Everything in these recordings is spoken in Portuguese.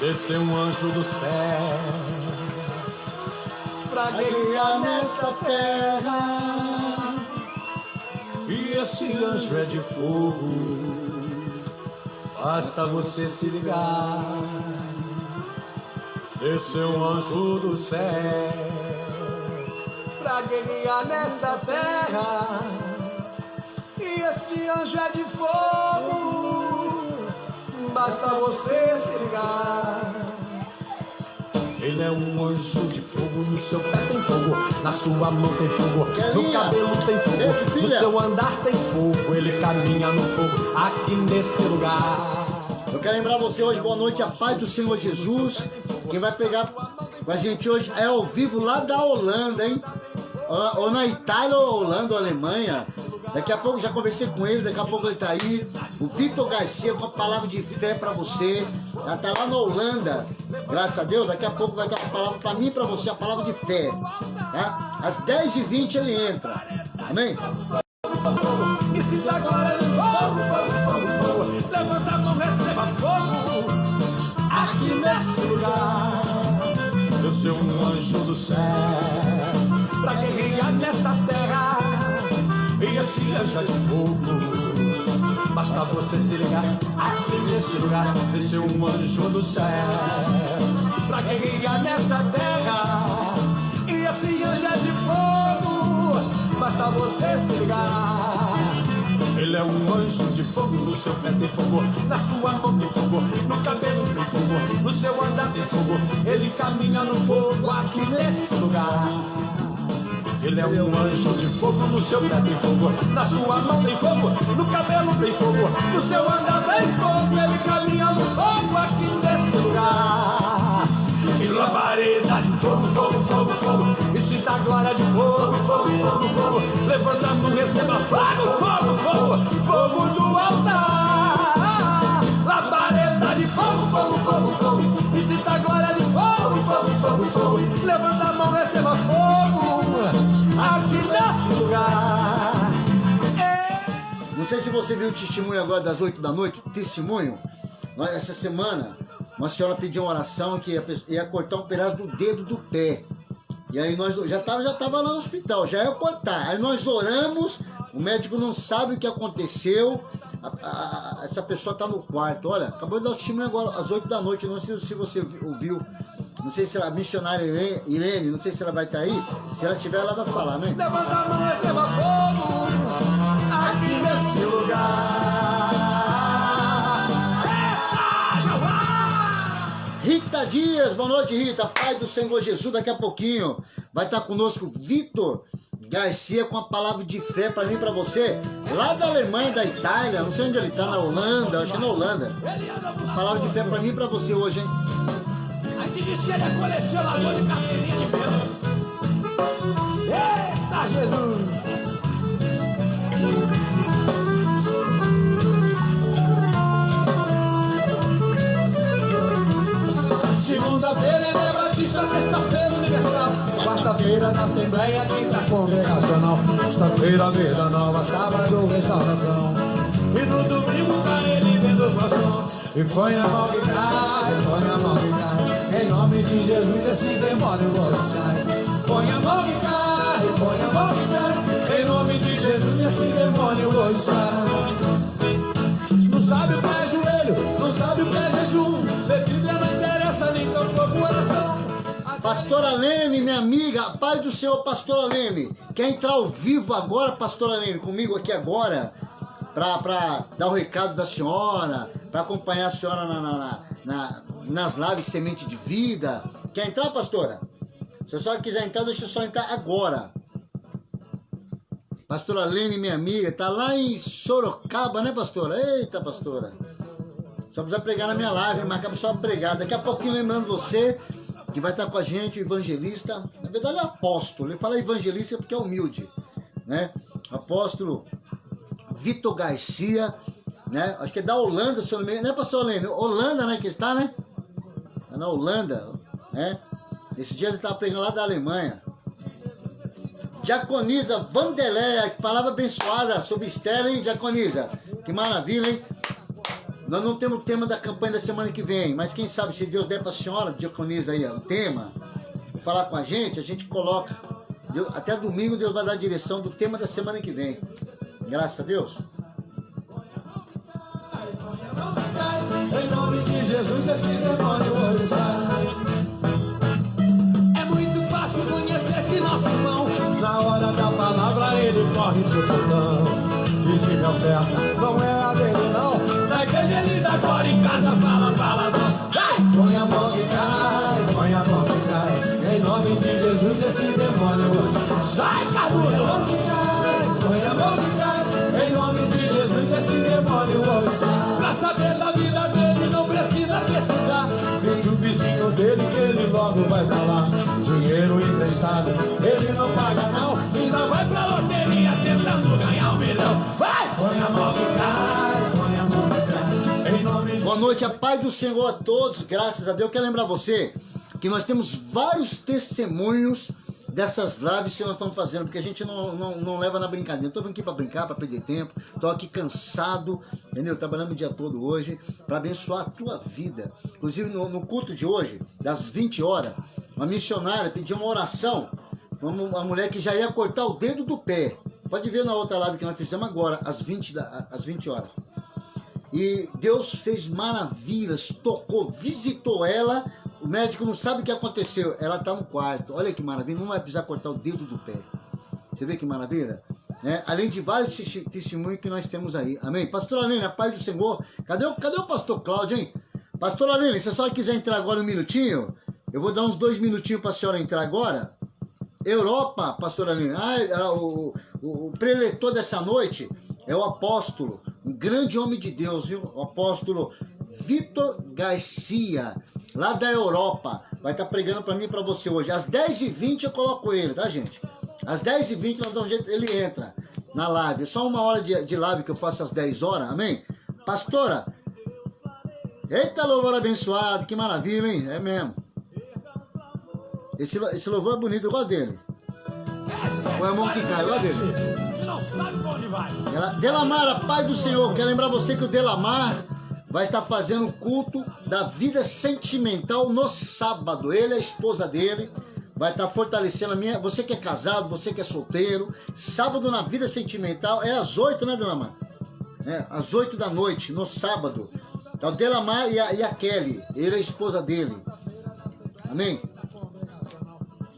desceu um anjo do céu pra guerrear nessa terra. E esse anjo é de fogo, basta você se ligar. Desceu um anjo do céu pra guerrear nesta terra. E este anjo é de fogo, basta você se ligar. Ele é um anjo de fogo, no seu pé tem fogo, na sua mão tem fogo, no cabelo tem fogo, no seu andar tem fogo. Ele caminha no fogo, aqui nesse lugar. Eu quero lembrar você hoje, boa noite, a paz do Senhor Jesus. Quem vai pegar com a gente hoje é ao vivo lá da Holanda, hein? Ou na Itália, ou Holanda, ou Alemanha. Daqui a pouco, já conversei com ele, daqui a pouco ele tá aí. O Vitor Garcia com a palavra de fé pra você. Já tá lá na Holanda, graças a Deus. Daqui a pouco vai ter a palavra pra mim e pra você, a palavra de fé. Tá? Às 10h20 ele entra. Amém? E se agora de fogo, fogo, fogo, fogo, levanta a mão, receba fogo, aqui nesse lugar. Eu sou um anjo do céu, pra guerrear nesta terra. E esse anjo é de fogo, basta você se ligar, aqui nesse lugar. Esse é um anjo do céu, pra guerrear nesta terra. E esse anjo é de fogo, basta você se ligar. Ele é um anjo de fogo, no seu pé tem fogo, na sua mão tem fogo, no cabelo tem fogo, no seu andar tem fogo. Ele caminha no fogo, aqui nesse lugar. Ele é um anjo de fogo, no seu pé tem fogo, na sua mão tem fogo, no cabelo tem fogo, no seu andar tem fogo. Ele caminha no fogo, aqui nesse lugar. E labareda de fogo, fogo, fogo, fogo, e se dá glória de fogo, fogo, fogo, fogo. Levanta a mão, receba fogo, fogo, fogo, fogo do altar. Labareda de fogo, fogo, fogo, fogo, e se dá glória de fogo, fogo, fogo, fogo. Levanta a mão, receba fogo, aqui nesse lugar. Não sei se você viu o testemunho agora das 8 da noite, o testemunho. Essa semana, uma senhora pediu uma oração que ia cortar um pedaço do dedo do pé. E aí nós já tava lá no hospital, já ia cortar. Aí nós oramos, o médico não sabe o que aconteceu. Essa pessoa tá no quarto. Olha, acabou de dar o testemunho agora às 8 da noite. Não sei se você ouviu. Não sei se a missionária Irene, não sei se ela vai estar aí. Se ela estiver, ela vai falar, né? Levanta a mão, receba fogo, aqui nesse lugar. Rita Dias, boa noite, Rita. Pai do Senhor Jesus, daqui a pouquinho vai estar conosco Vitor Garcia com a palavra de fé para mim e para você. Lá da Alemanha, da Itália, não sei onde ele está, na Holanda, acho que é na Holanda. Palavra de fé para mim e para você hoje, hein? A gente disse que ele é colecionador de carteirinha de pelo. Eita, Jesus! Segunda-feira é Batista, terça-feira Universal, quarta-feira na Assembleia, quinta Congregacional, sexta-feira Vida Nova, sábado Restauração, e no domingo tá ele vendo o bastão. E põe a mão e cai, põe a mão e cai, em nome de Jesus esse demônio hoje sai. Põe a mão e cai, põe a mão e cai, em nome de Jesus esse demônio hoje sai. Não sabe o que é joelho, não sabe o que é jejum, ler Bíblia não interessa nem tão pouco oração. Pastora Lene, minha amiga, Pai do Senhor, Pastora Lene, quer entrar ao vivo agora, Pastora Lene, comigo aqui agora, para dar o recado da senhora, para acompanhar a senhora nas lives Semente de Vida. Quer entrar, pastora? Se a senhora quiser entrar, deixa eu só entrar agora. Pastora Lene, minha amiga, tá lá em Sorocaba, né, pastora? Eita, pastora. Só precisa pregar na minha live, marcar só pregar. Daqui a pouquinho, lembrando você que vai estar com a gente, o evangelista, na verdade é apóstolo. Ele fala evangelista porque é humilde, né? Apóstolo Vitor Garcia, né? Acho que é da Holanda, se eu não me engano, né, pastor Lene? Holanda, né, que está, né? É na Holanda, né? Esses dias ele estava pregando lá da Alemanha. Diaconisa Vandeléia, que palavra abençoada sobre Esther, hein, Diaconisa? Que maravilha, hein? Nós não temos o tema da campanha da semana que vem, mas quem sabe, se Deus der para a senhora, diaconisa aí o tema, falar com a gente coloca. Até domingo Deus vai dar a direção do tema da semana que vem. Graças a Deus. Em nome de Jesus, esse demônio hoje sai. É muito fácil conhecer esse nosso irmão. Na hora da palavra ele corre pro portão. Diz que minha oferta não é a dele não. Na igreja ele dá glória, em casa fala palavrão. Põe a mão e cai, põe a mão e cai. Em nome de Jesus esse demônio hoje sai, Cardudo. Põe a mão e cai. Em nome de Jesus esse demônio hoje sai. Pra saber da vida dele não precisa pesquisar. Vende o vizinho dele que ele logo vai pra lá. Dinheiro emprestado ele não paga não. Ainda vai pra loteria tentando ganhar 1 milhão. Vai! Põe a mão e cai, põe a mão e cai. Em nome de... Boa noite, a paz do Senhor a todos, graças a Deus. Eu quero lembrar você que nós temos vários testemunhos dessas lives que nós estamos fazendo, porque a gente não leva na brincadeira. Eu estou aqui para brincar, para perder tempo, estou aqui cansado, entendeu? Trabalhando o dia todo hoje, para abençoar a tua vida. Inclusive no culto de hoje, das 20 horas, uma missionária pediu uma oração, uma mulher que já ia cortar o dedo do pé. Pode ver na outra live que nós fizemos agora, às 20 horas. E Deus fez maravilhas, tocou, visitou ela. O médico não sabe o que aconteceu. Ela está no quarto. Olha que maravilha, não vai precisar cortar o dedo do pé. Você vê que maravilha? Né? Além de vários testemunhos que nós temos aí. Amém? Pastora Lene, a paz do Senhor. Cadê o pastor Cláudio, hein? Pastora Lene, se a senhora quiser entrar agora um minutinho, eu vou dar uns 2 minutinhos para a senhora entrar agora. Europa, pastora Lene. O preletor dessa noite é o apóstolo, um grande homem de Deus, viu? O apóstolo Vitor Garcia, lá da Europa, vai estar pregando para mim e para você hoje. Às 10h20 eu coloco ele, tá, gente? Às 10h20 nós damos um jeito, ele entra na live. Só 1 hora de live que eu faço às 10 horas, amém? Pastora, eita louvor abençoado, que maravilha, hein? É mesmo. Esse louvor é bonito, eu gosto dele. Põe a mão que cai, eu gosto dele. Delamar, a paz do Senhor. Quero lembrar você que o Delamar vai estar fazendo o culto da vida sentimental no sábado. Ele e a esposa dele vai estar fortalecendo a minha... Você que é casado, você que é solteiro. Sábado na vida sentimental é às 8, né, Delamar? É, às 8 da noite, no sábado. É o Delamar e a Kelly. Ele e a esposa dele. Amém?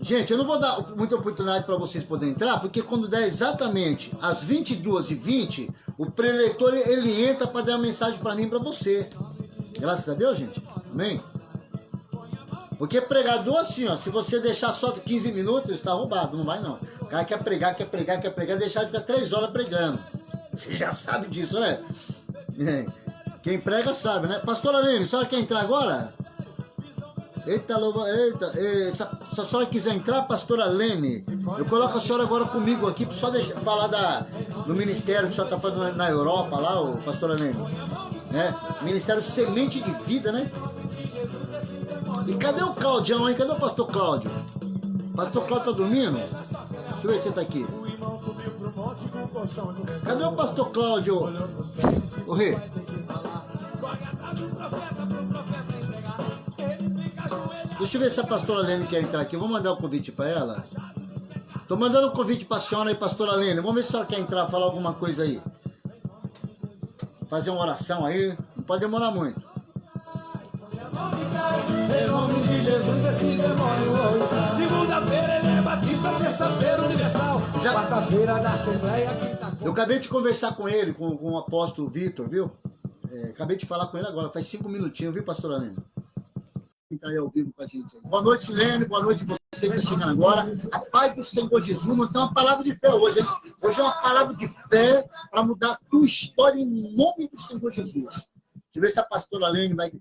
Gente, eu não vou dar muita oportunidade para vocês poderem entrar, porque quando der exatamente às 22h20, o preletor ele entra para dar uma mensagem para mim e para você. Graças a Deus, gente. Amém? Porque pregador assim, ó, se você deixar só 15 minutos, está roubado, não vai não. O cara quer pregar, deixar ele ficar 3 horas pregando. Você já sabe disso, né? Quem prega sabe, né? Pastora Lene, a senhora quer entrar agora? Eita, louva, eita, se a senhora quiser entrar, pastora Lene, eu coloco a senhora agora comigo aqui, só falar do ministério que a senhora está fazendo na Europa, lá, o pastora Lene, né? Ministério Semente de Vida, né? E cadê o Claudião, hein? Cadê o pastor Cláudio? Pastor Cláudio tá dormindo? Deixa eu ver se ele tá aqui. Cadê o pastor Cláudio? O rei. Deixa eu ver se a pastora Lene quer entrar aqui. Vou mandar o convite para ela. Tô mandando um convite para a senhora aí, pastora Lene. Vamos ver se a senhora quer entrar, falar alguma coisa aí. Fazer uma oração aí. Não pode demorar muito. Em nome de Jesus, esse demônio hoje. Segunda-feira ele é batista, terça-feira universal. Quarta-feira da Assembleia. Eu acabei de conversar com ele, com o apóstolo Vitor, viu? Acabei de falar com ele agora, faz 5 minutinhos, viu, pastora Lene? Está aí ao vivo com a gente. Boa noite, Lene. Boa noite você que está chegando agora. A paz do Senhor Jesus. Nós temos uma palavra de fé hoje, hein? Hoje é uma palavra de fé para mudar a tua história em nome do Senhor Jesus. Deixa eu ver se a pastora Lene vai...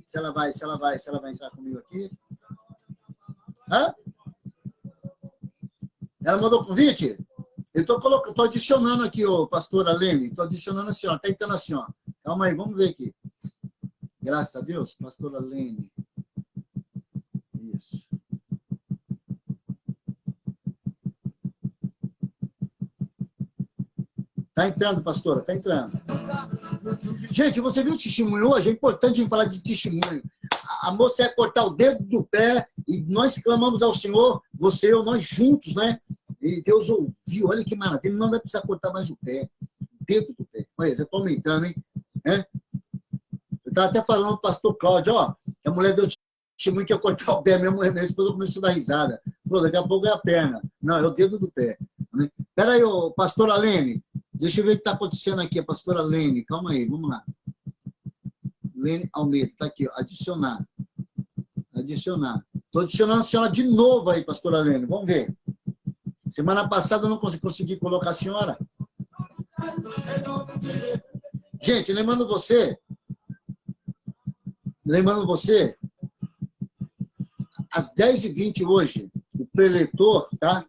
Se ela vai entrar comigo aqui. Hã? Ela mandou convite? Eu tô adicionando aqui, ô, pastora Lene. Estou adicionando a senhora. Está entrando a senhora. Calma aí, vamos ver aqui. Graças a Deus, pastora Lene. Isso. Tá entrando, pastora, tá entrando. Gente, você viu o testemunho hoje? É importante a gente falar de testemunho. A moça ia cortar o dedo do pé e nós clamamos ao Senhor, você e eu, nós juntos, né? E Deus ouviu, olha que maravilha, não vai precisar cortar mais o pé, o dedo do pé. Olha, já estou aumentando, hein? É? Eu estava até falando para o pastor Cláudio, ó, que a mulher deu testemunho que ia cortar o pé, minha esposa começou a dar risada. Falou, daqui a pouco é a perna. Não, é o dedo do pé. Espera aí, ô, pastora Lene, deixa eu ver o que está acontecendo aqui, a pastora Lene, calma aí, vamos lá. Lene Almeida, está aqui, ó, adicionar. Adicionar. Estou adicionando a senhora de novo aí, pastora Lene, vamos ver. Semana passada eu não consegui colocar a senhora. Gente, lembrando você, às 10h20 hoje, o preletor, tá?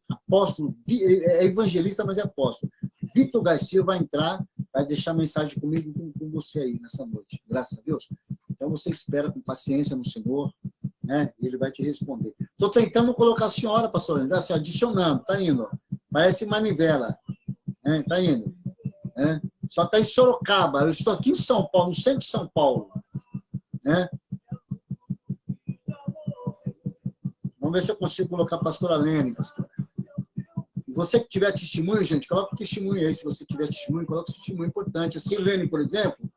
Apóstolo, é evangelista, mas é apóstolo. Vitor Garcia vai entrar, vai deixar mensagem comigo, com você aí nessa noite. Graças a Deus. Então você espera com paciência no Senhor, né? E ele vai te responder. Estou tentando colocar a senhora, pastor, assim, adicionando, tá indo. Parece manivela. Né? Tá indo. Né? Só está em Sorocaba. Eu estou aqui em São Paulo, no centro de São Paulo. Né? Vamos ver se eu consigo colocar a pastora Lene, pastora. Você que tiver testemunho, gente, coloca o testemunho aí. Se você tiver testemunho, coloca o testemunho importante. A Silene, por exemplo,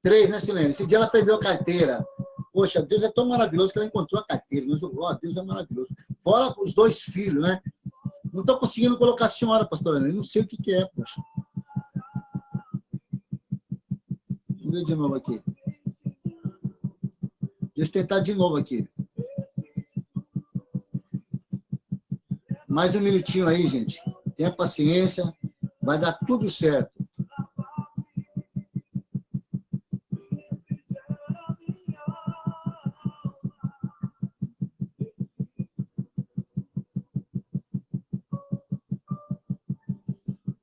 3, né, Silene? Esse dia ela perdeu a carteira. Poxa, Deus é tão maravilhoso que ela encontrou a carteira. Deus é maravilhoso. Fora os 2 filhos, né? Não estou conseguindo colocar a senhora, pastora Lene. Não sei o que é, poxa. Vamos ver de novo aqui. Deixa eu tentar de novo aqui. Mais um minutinho aí, gente. Tenha paciência. Vai dar tudo certo.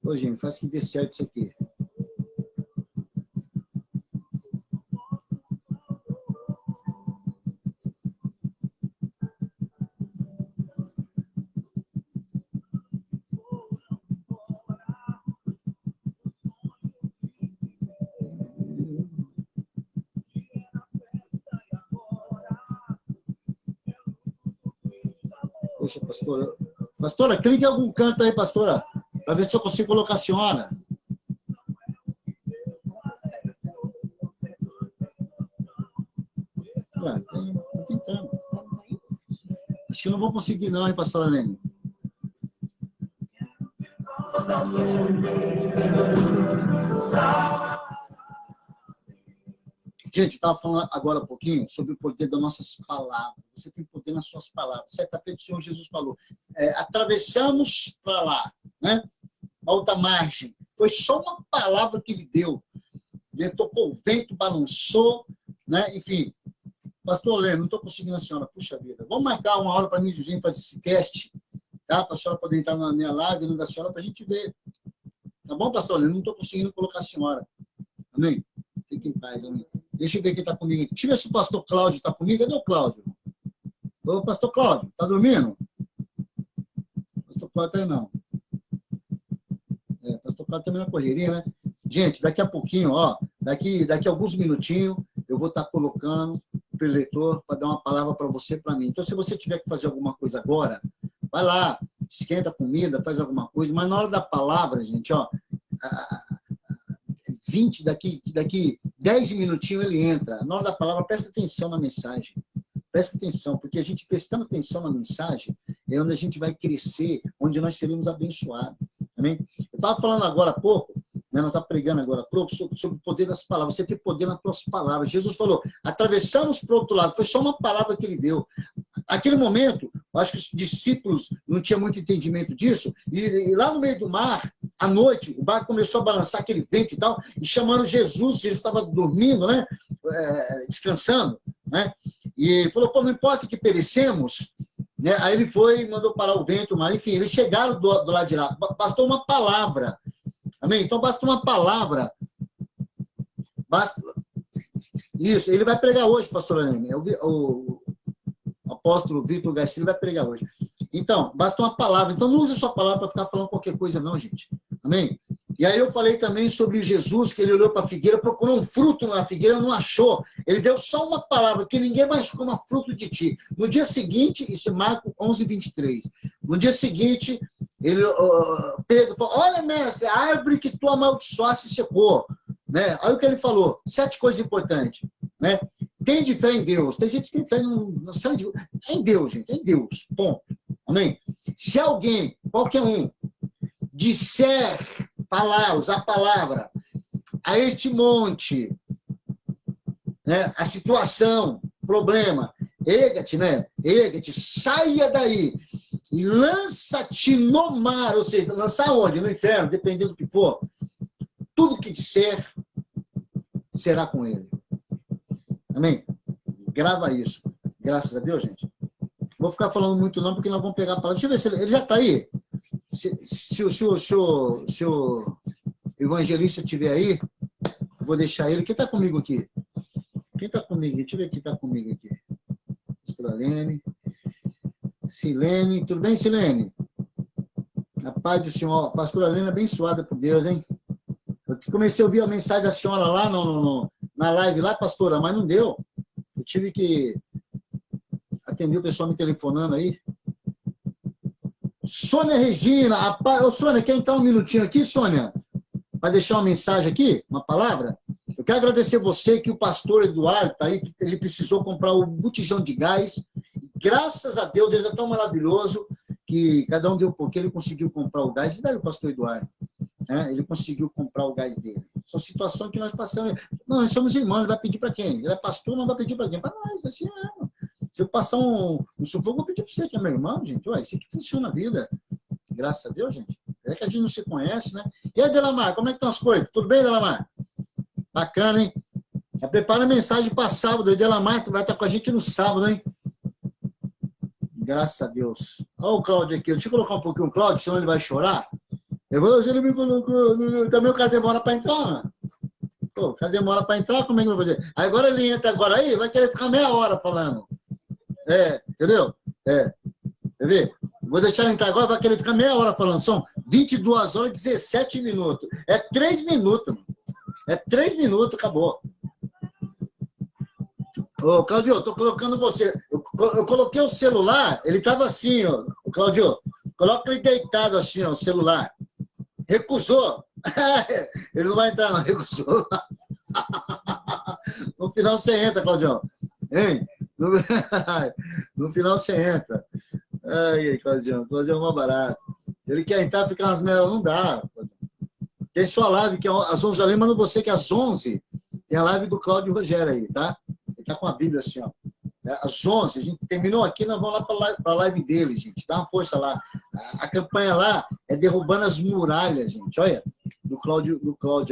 Ô, gente, faz que dê certo isso aqui. Poxa, pastora. Pastora, clique em algum canto aí, pastora, para ver se eu consigo colocar a senhora. Estou tentando. Acho que eu não vou conseguir não, hein, pastora Lene. Gente, estava falando agora um pouquinho sobre o poder das nossas palavras. Você tem poder nas suas palavras. Certa feita o Senhor Jesus falou, atravessamos para lá, né? A outra margem. Foi só uma palavra que ele deu. Ele tocou o vento, balançou, né? Enfim. Pastor Leno, não estou conseguindo a senhora. Puxa vida. Vamos marcar uma hora para mim e José fazer esse teste, tá? Para a senhora poder entrar na minha live, no da senhora, para a gente ver. Tá bom, pastor Leno? Não estou conseguindo colocar a senhora. Amém? Fique em paz, amém. Deixa eu ver quem está comigo. Deixa eu ver se o pastor Cláudio está comigo. Cadê o Cláudio? Ô, pastor Cláudio, está dormindo? Pastor Cláudio está aí, não. Pastor Cláudio também na correria, né? Gente, daqui a pouquinho, ó, daqui a alguns minutinhos, eu vou estar colocando o preletor para dar uma palavra para você e para mim. Então, se você tiver que fazer alguma coisa agora, vai lá, esquenta a comida, faz alguma coisa, mas na hora da palavra, gente, ó, 20, daqui 10 minutinhos ele entra. Na hora da palavra, presta atenção na mensagem. Presta atenção, porque a gente prestando atenção na mensagem é onde a gente vai crescer, onde nós seremos abençoados. Amém? Eu estava falando agora há pouco, né, nós estamos pregando agora há pouco, sobre o poder das palavras. Você tem poder nas suas palavras. Jesus falou, atravessamos para o outro lado. Foi só uma palavra que ele deu. Naquele momento, eu acho que os discípulos não tinham muito entendimento disso, e lá no meio do mar, à noite, o barco começou a balançar aquele vento e tal, e chamando Jesus estava dormindo, né? Descansando, né? E falou, pô, não importa que perecemos, né? Aí ele foi e mandou parar o vento, o mar, enfim, eles chegaram do lado de lá, bastou uma palavra, amém? Então basta uma palavra, basta... Isso, ele vai pregar hoje, pastor Anne, o apóstolo Vitor Garcia vai pregar hoje. Então, basta uma palavra. Então, não use a sua palavra para ficar falando qualquer coisa, não, gente. Amém? E aí eu falei também sobre Jesus, que ele olhou para a figueira, procurou um fruto na figueira, não achou. Ele deu só uma palavra, que ninguém mais coma fruto de ti. No dia seguinte, isso é Marcos 11, 23. No dia seguinte, Pedro falou, olha, mestre, a árvore que tu amaldiçoaste secou. Né? Aí o que ele falou? 7 coisas importantes. Né? Tem de fé em Deus. Tem gente que tem fé em Deus, gente. Em Deus. Ponto. Amém? Se alguém, qualquer um, disser, usar a palavra a este monte, né? A situação, problema, erga-te, né? Erga-te, saia daí e lança-te no mar, ou seja, lançar onde? No inferno, dependendo do que for. Tudo que disser será com ele. Amém? Grava isso. Graças a Deus, gente. Vou ficar falando muito não, porque nós vamos pegar a palavra. Deixa eu ver se ele já está aí. Se o evangelista estiver aí, vou deixar ele. Quem está comigo aqui? Quem está comigo? Deixa eu ver quem está comigo aqui. Pastora Lene. Silene. Tudo bem, Silene? A paz do Senhor. Pastora Lene, abençoada por Deus, hein? Eu comecei a ouvir a mensagem da senhora lá na live, lá, pastora, mas não deu. Eu tive que atender o pessoal me telefonando aí. Sônia Regina, ô Sônia, quer entrar um minutinho aqui, Sônia? Vai deixar uma mensagem aqui, uma palavra? Eu quero agradecer você que o pastor Eduardo tá aí, ele precisou comprar um botijão de gás. Graças a Deus, Deus é tão maravilhoso que cada um deu um pouquinho, ele conseguiu comprar o gás. E daí o pastor Eduardo? Ele conseguiu comprar o gás dele. São situações que nós passamos. Não, nós somos irmãos, ele vai pedir para quem? Ele é pastor, não vai pedir para quem? Para nós, assim é. Se eu passar um sufoco, eu vou pedir para você, que é meu irmão, gente. Ué, assim que funciona a vida. Graças a Deus, gente. É que a gente não se conhece, né? E aí, Delamar, como é que estão as coisas? Tudo bem, Delamar? Bacana, hein? Já prepara a mensagem para sábado. E Delamar vai estar com a gente no sábado, hein? Graças a Deus. Olha o Cláudio aqui. Deixa eu colocar um pouquinho o Cláudio, senão ele vai chorar. Eu vou, ele me colocou. Também o cara demora para entrar, né? Pô, o cara demora para entrar, como é que vai fazer? Aí agora ele entra agora aí, vai querer ficar meia hora falando. Entendeu? Quer ver? Vou deixar ele entrar agora, vai querer ficar meia hora falando. São 22 horas e 17 minutos. É 3 minutos, mano. É 3 minutos, acabou. Ô, Claudio, eu tô colocando você. Eu coloquei o celular, ele tava assim, ó. Claudio, coloca ele deitado assim, ó, o celular. Recusou. Ele não vai entrar, não. Recusou. No final você entra, Claudio. Hein? No final você entra. Ai, Claudio. Claudio é mais barato. Ele quer entrar, ficar umas meras. Não dá. Tem sua live, que é às 11 da manhã, mando você que às 11 tem a live do Cláudio Rogério aí, tá? Ele tá com a Bíblia assim, ó. Às 11, a gente terminou aqui, nós vamos lá para a live dele, gente. Dá uma força lá. A campanha lá é derrubando as muralhas, gente. Olha, do Cláudio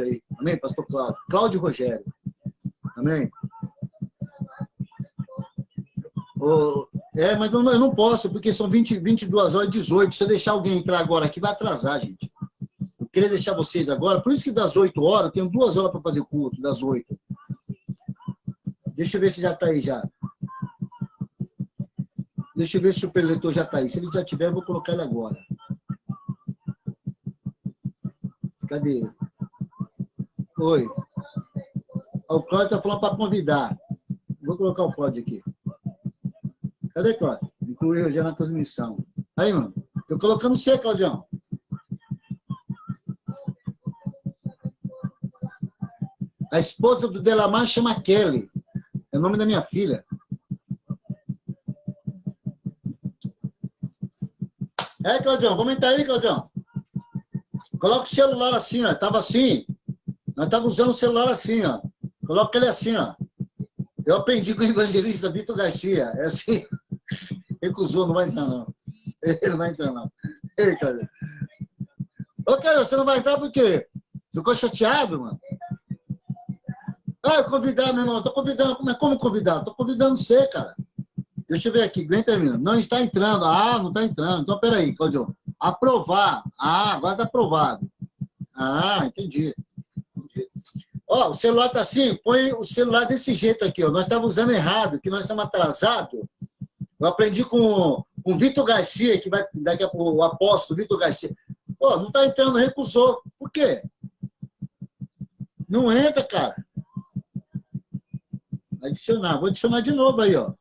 aí. Amém, pastor Cláudio? Cláudio Rogério. Amém? Mas eu não posso, porque são 22 horas e 18. Se eu deixar alguém entrar agora aqui, vai atrasar, gente. Eu queria deixar vocês agora. Por isso que das 8 horas, eu tenho 2 horas para fazer culto, das 8. Deixa eu ver se já está aí já. Deixa eu ver se o preletor já está aí. Se ele já tiver, eu vou colocar ele agora. Cadê ele? Oi. O Cláudio está falando para convidar. Vou colocar o Cláudio aqui. Cadê, Cláudio? Incluir já na transmissão. Aí, mano. Estou colocando você, Claudião. A esposa do Delamar chama Kelly. É o nome da minha filha. Claudião, vamos entrar aí, Claudião. Coloca o celular assim, ó. Tava assim. Nós estávamos usando o celular assim, ó. Coloca ele assim, ó. Eu aprendi com o evangelista Vitor Garcia. É assim. Recusou, não vai entrar, não. Ele não vai entrar, não. Ei, Claudião. Ô, Claudião, você não vai entrar por quê? Ficou chateado, mano? Convidar, meu irmão. Tô convidando. Como convidar? Tô convidando você, cara. Deixa eu ver aqui, aguenta aí, não está entrando. Não está entrando. Então, peraí, Claudio. Aprovar. Agora está aprovado. Entendi. Ó, o celular está assim, põe o celular desse jeito aqui, ó. Nós estávamos usando errado, que nós estamos atrasados. Eu aprendi com o Vitor Garcia, que vai daqui a pouco, o apóstolo Vitor Garcia. Pô, não está entrando, recusou. Por quê? Não entra, cara. Adicionar. Vou adicionar de novo aí, ó.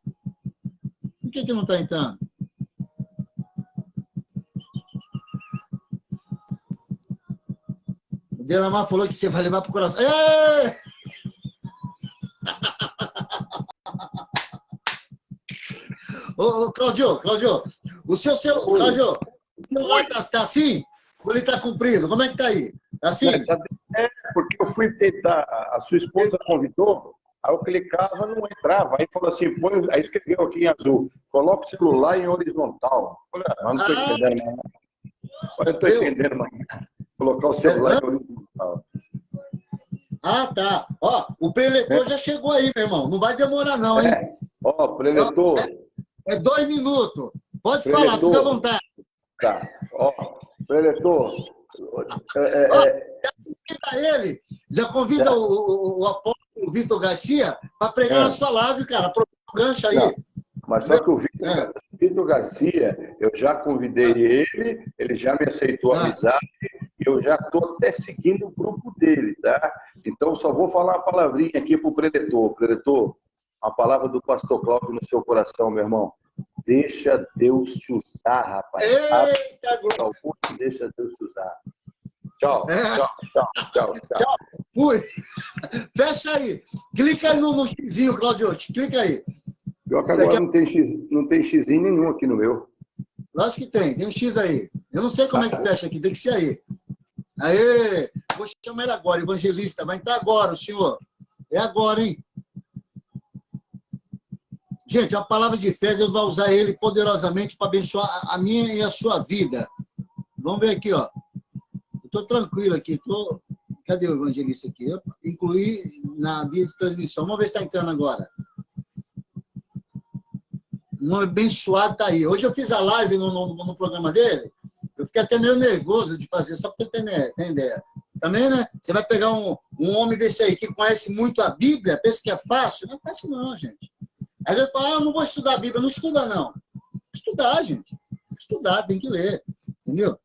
Por que não está entrando? O Delamar falou que você vai levar pro coração. Ei! Ô, Claudio, o seu celular, Claudio, o celular tá assim? Ou ele tá comprido? Como é que tá aí? Tá assim? É, porque eu fui tentar, a sua esposa convidou, aí eu clicava, não entrava. Aí falou assim, põe, aí escreveu aqui em azul, coloca o celular em horizontal. Eu falei, não estou entendendo mais. Agora eu estou entendendo mais. Colocar o celular em horizontal. Ah, tá. Ó, o preletor já chegou aí, meu irmão. Não vai demorar não, hein? Ó, preletor. É 2 minutos. Pode falar, fica à vontade. Tá. Ó, preletor. Ele, já convida o apóstolo Vitor Garcia para pregar na sua live, cara. Aproveita o gancho aí. Não, mas só que o Vitor Garcia, eu já convidei ele já me aceitou a amizade, e eu já estou até seguindo o grupo dele, tá? Então, só vou falar uma palavrinha aqui para o preletor. Preletor, a palavra do pastor Cláudio no seu coração, meu irmão. Deixa Deus te usar, rapaz. Eita, glória. Deixa Deus te usar. Tchau, tchau. Fui. Fecha aí. Clica aí no xizinho, Claudio. Clica aí. Pior que agora não tem xizinho nenhum aqui no meu. Lógico que tem. Tem um X aí. Eu não sei como é que fecha aqui. Tem que ser aí. Aê! Vou chamar ele agora, evangelista. Vai entrar agora, o senhor. É agora, hein? Gente, é uma palavra de fé. Deus vai usar ele poderosamente para abençoar a minha e a sua vida. Vamos ver aqui, ó. Estou tranquilo aqui. Cadê o evangelista aqui? Eu incluí na via de transmissão. Vamos ver se está entrando agora. O nome abençoado está aí. Hoje eu fiz a live no programa dele. Eu fiquei até meio nervoso de fazer, só para ter ideia. Também, né? Você vai pegar um homem desse aí que conhece muito a Bíblia, pensa que é fácil? Não é fácil não, gente. Às vezes fala, eu não vou estudar a Bíblia. Não estuda, não. Estudar, gente. Estudar, tem que ler. Entendeu?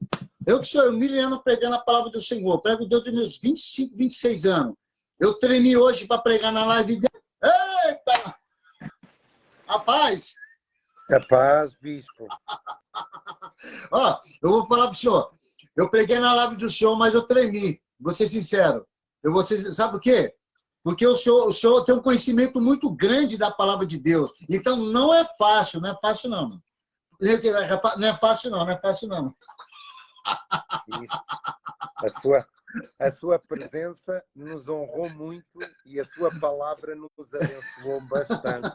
Eu que sou miliano pregando a palavra do Senhor. Prego Deus dos meus 25, 26 anos. Eu tremi hoje para pregar na live dele. Eita! Rapaz! É paz, bispo. Ó, eu vou falar para o senhor. Eu preguei na live do senhor, mas eu tremi. Vou ser sincero. Sabe por quê? Porque o senhor tem um conhecimento muito grande da palavra de Deus. Então, não é fácil, não. Não é fácil, não. A sua presença nos honrou muito e a sua palavra nos abençoou bastante.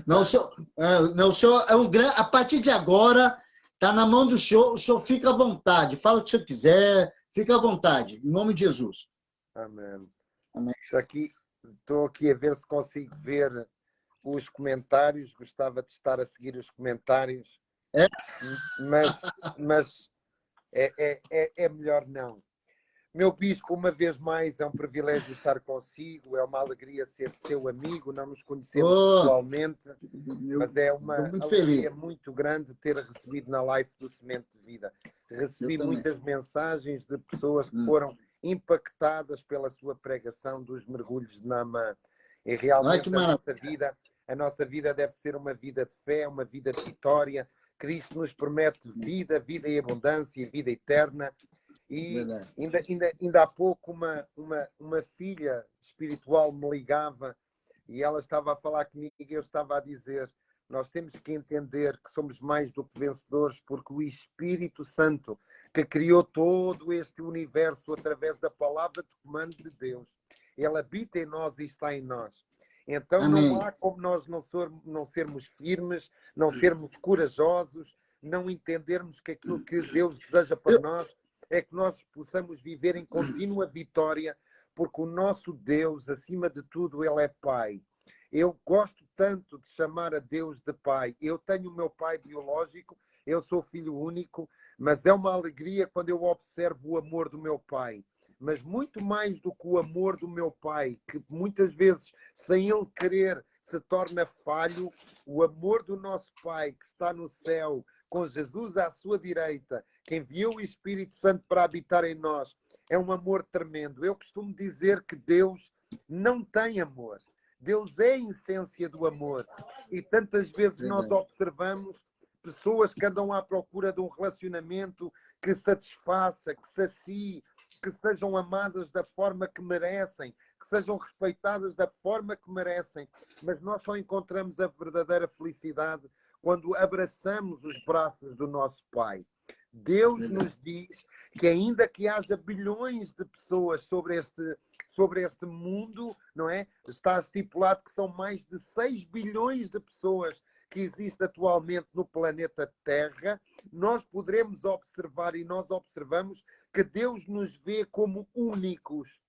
Não, o senhor é um grande. A partir de agora, está na mão do senhor. O senhor fica à vontade. Fala o que o senhor quiser. Fica à vontade. Em nome de Jesus. Amém. Amém. Estou aqui a ver se consigo ver os comentários. Gostava de estar a seguir os comentários. É? Mas é melhor não. Meu bispo, uma vez mais, é um privilégio estar consigo, é uma alegria ser seu amigo, não nos conhecemos pessoalmente, mas é uma alegria muito grande ter recebido na live do Semente de Vida. Recebi muitas mensagens de pessoas que foram impactadas pela sua pregação dos mergulhos de Naamã. E realmente a nossa vida deve ser uma vida de fé, uma vida de vitória. Cristo nos promete vida e abundância, vida eterna. E ainda há pouco uma filha espiritual me ligava e ela estava a falar comigo e eu estava a dizer, nós temos que entender que somos mais do que vencedores porque o Espírito Santo que criou todo este universo através da palavra de comando de Deus, ele habita em nós e está em nós. Então não há como nós não sermos firmes, não sermos corajosos, não entendermos que aquilo que Deus deseja para nós é que nós possamos viver em contínua vitória, porque o nosso Deus, acima de tudo, Ele é Pai. Eu gosto tanto de chamar a Deus de Pai. Eu tenho o meu pai biológico, eu sou filho único, mas é uma alegria quando eu observo o amor do meu pai. Mas muito mais do que o amor do meu pai, que muitas vezes, sem ele querer, se torna falho, o amor do nosso Pai, que está no céu, com Jesus à sua direita, que enviou o Espírito Santo para habitar em nós, é um amor tremendo. Eu costumo dizer que Deus não tem amor. Deus é a essência do amor. E tantas vezes nós observamos pessoas que andam à procura de um relacionamento que satisfaça, que sacie, que sejam amadas da forma que merecem, que sejam respeitadas da forma que merecem. Mas nós só encontramos a verdadeira felicidade quando abraçamos os braços do nosso Pai. Deus nos diz que ainda que haja bilhões de pessoas sobre este mundo, não é? Está estipulado que são mais de 6 bilhões de pessoas que existem atualmente no planeta Terra. Nós poderemos observar, e nós observamos, que Deus nos vê como únicos.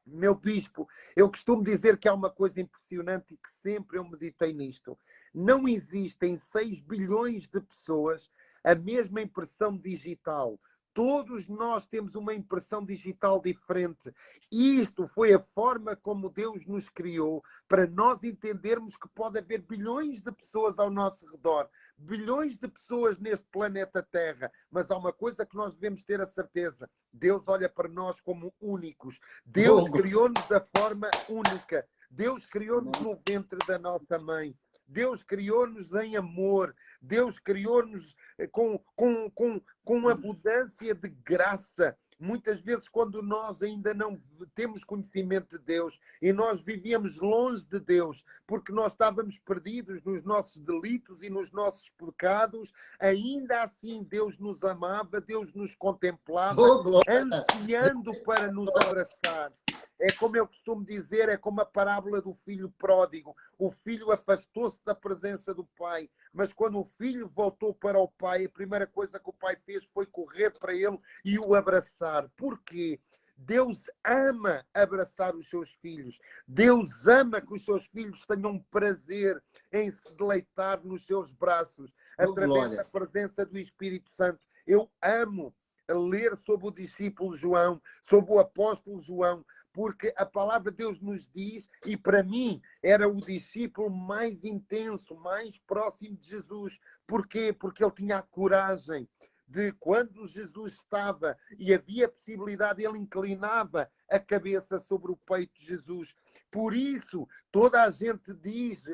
Meu bispo, eu costumo dizer que há uma coisa impressionante e que sempre eu meditei nisto. Não existem 6 bilhões de pessoas a mesma impressão digital. Todos nós temos uma impressão digital diferente. Isto foi a forma como Deus nos criou para nós entendermos que pode haver bilhões de pessoas ao nosso redor, bilhões de pessoas neste planeta Terra. Mas há uma coisa que nós devemos ter a certeza. Deus olha para nós como únicos. Deus criou-nos da forma única. Deus criou-nos no ventre da nossa mãe. Deus criou-nos em amor. Deus criou-nos com abundância de graça. Muitas vezes, quando nós ainda não temos conhecimento de Deus e nós vivíamos longe de Deus, porque nós estávamos perdidos nos nossos delitos e nos nossos pecados, ainda assim Deus nos amava, Deus nos contemplava, ansiando para nos abraçar. É como eu costumo dizer, é como a parábola do filho pródigo. O filho afastou-se da presença do pai, mas quando o filho voltou para o pai, a primeira coisa que o pai fez foi correr para ele e o abraçar. Porquê? Deus ama abraçar os seus filhos. Deus ama que os seus filhos tenham prazer em se deleitar nos seus braços, através da presença do Espírito Santo. Eu amo ler sobre o discípulo João, sobre o apóstolo João, porque a palavra de Deus nos diz, e para mim era o discípulo mais intenso, mais próximo de Jesus. Porquê? Porque ele tinha a coragem de, quando Jesus estava e havia possibilidade, ele inclinava a cabeça sobre o peito de Jesus. Por isso, toda a gente diz,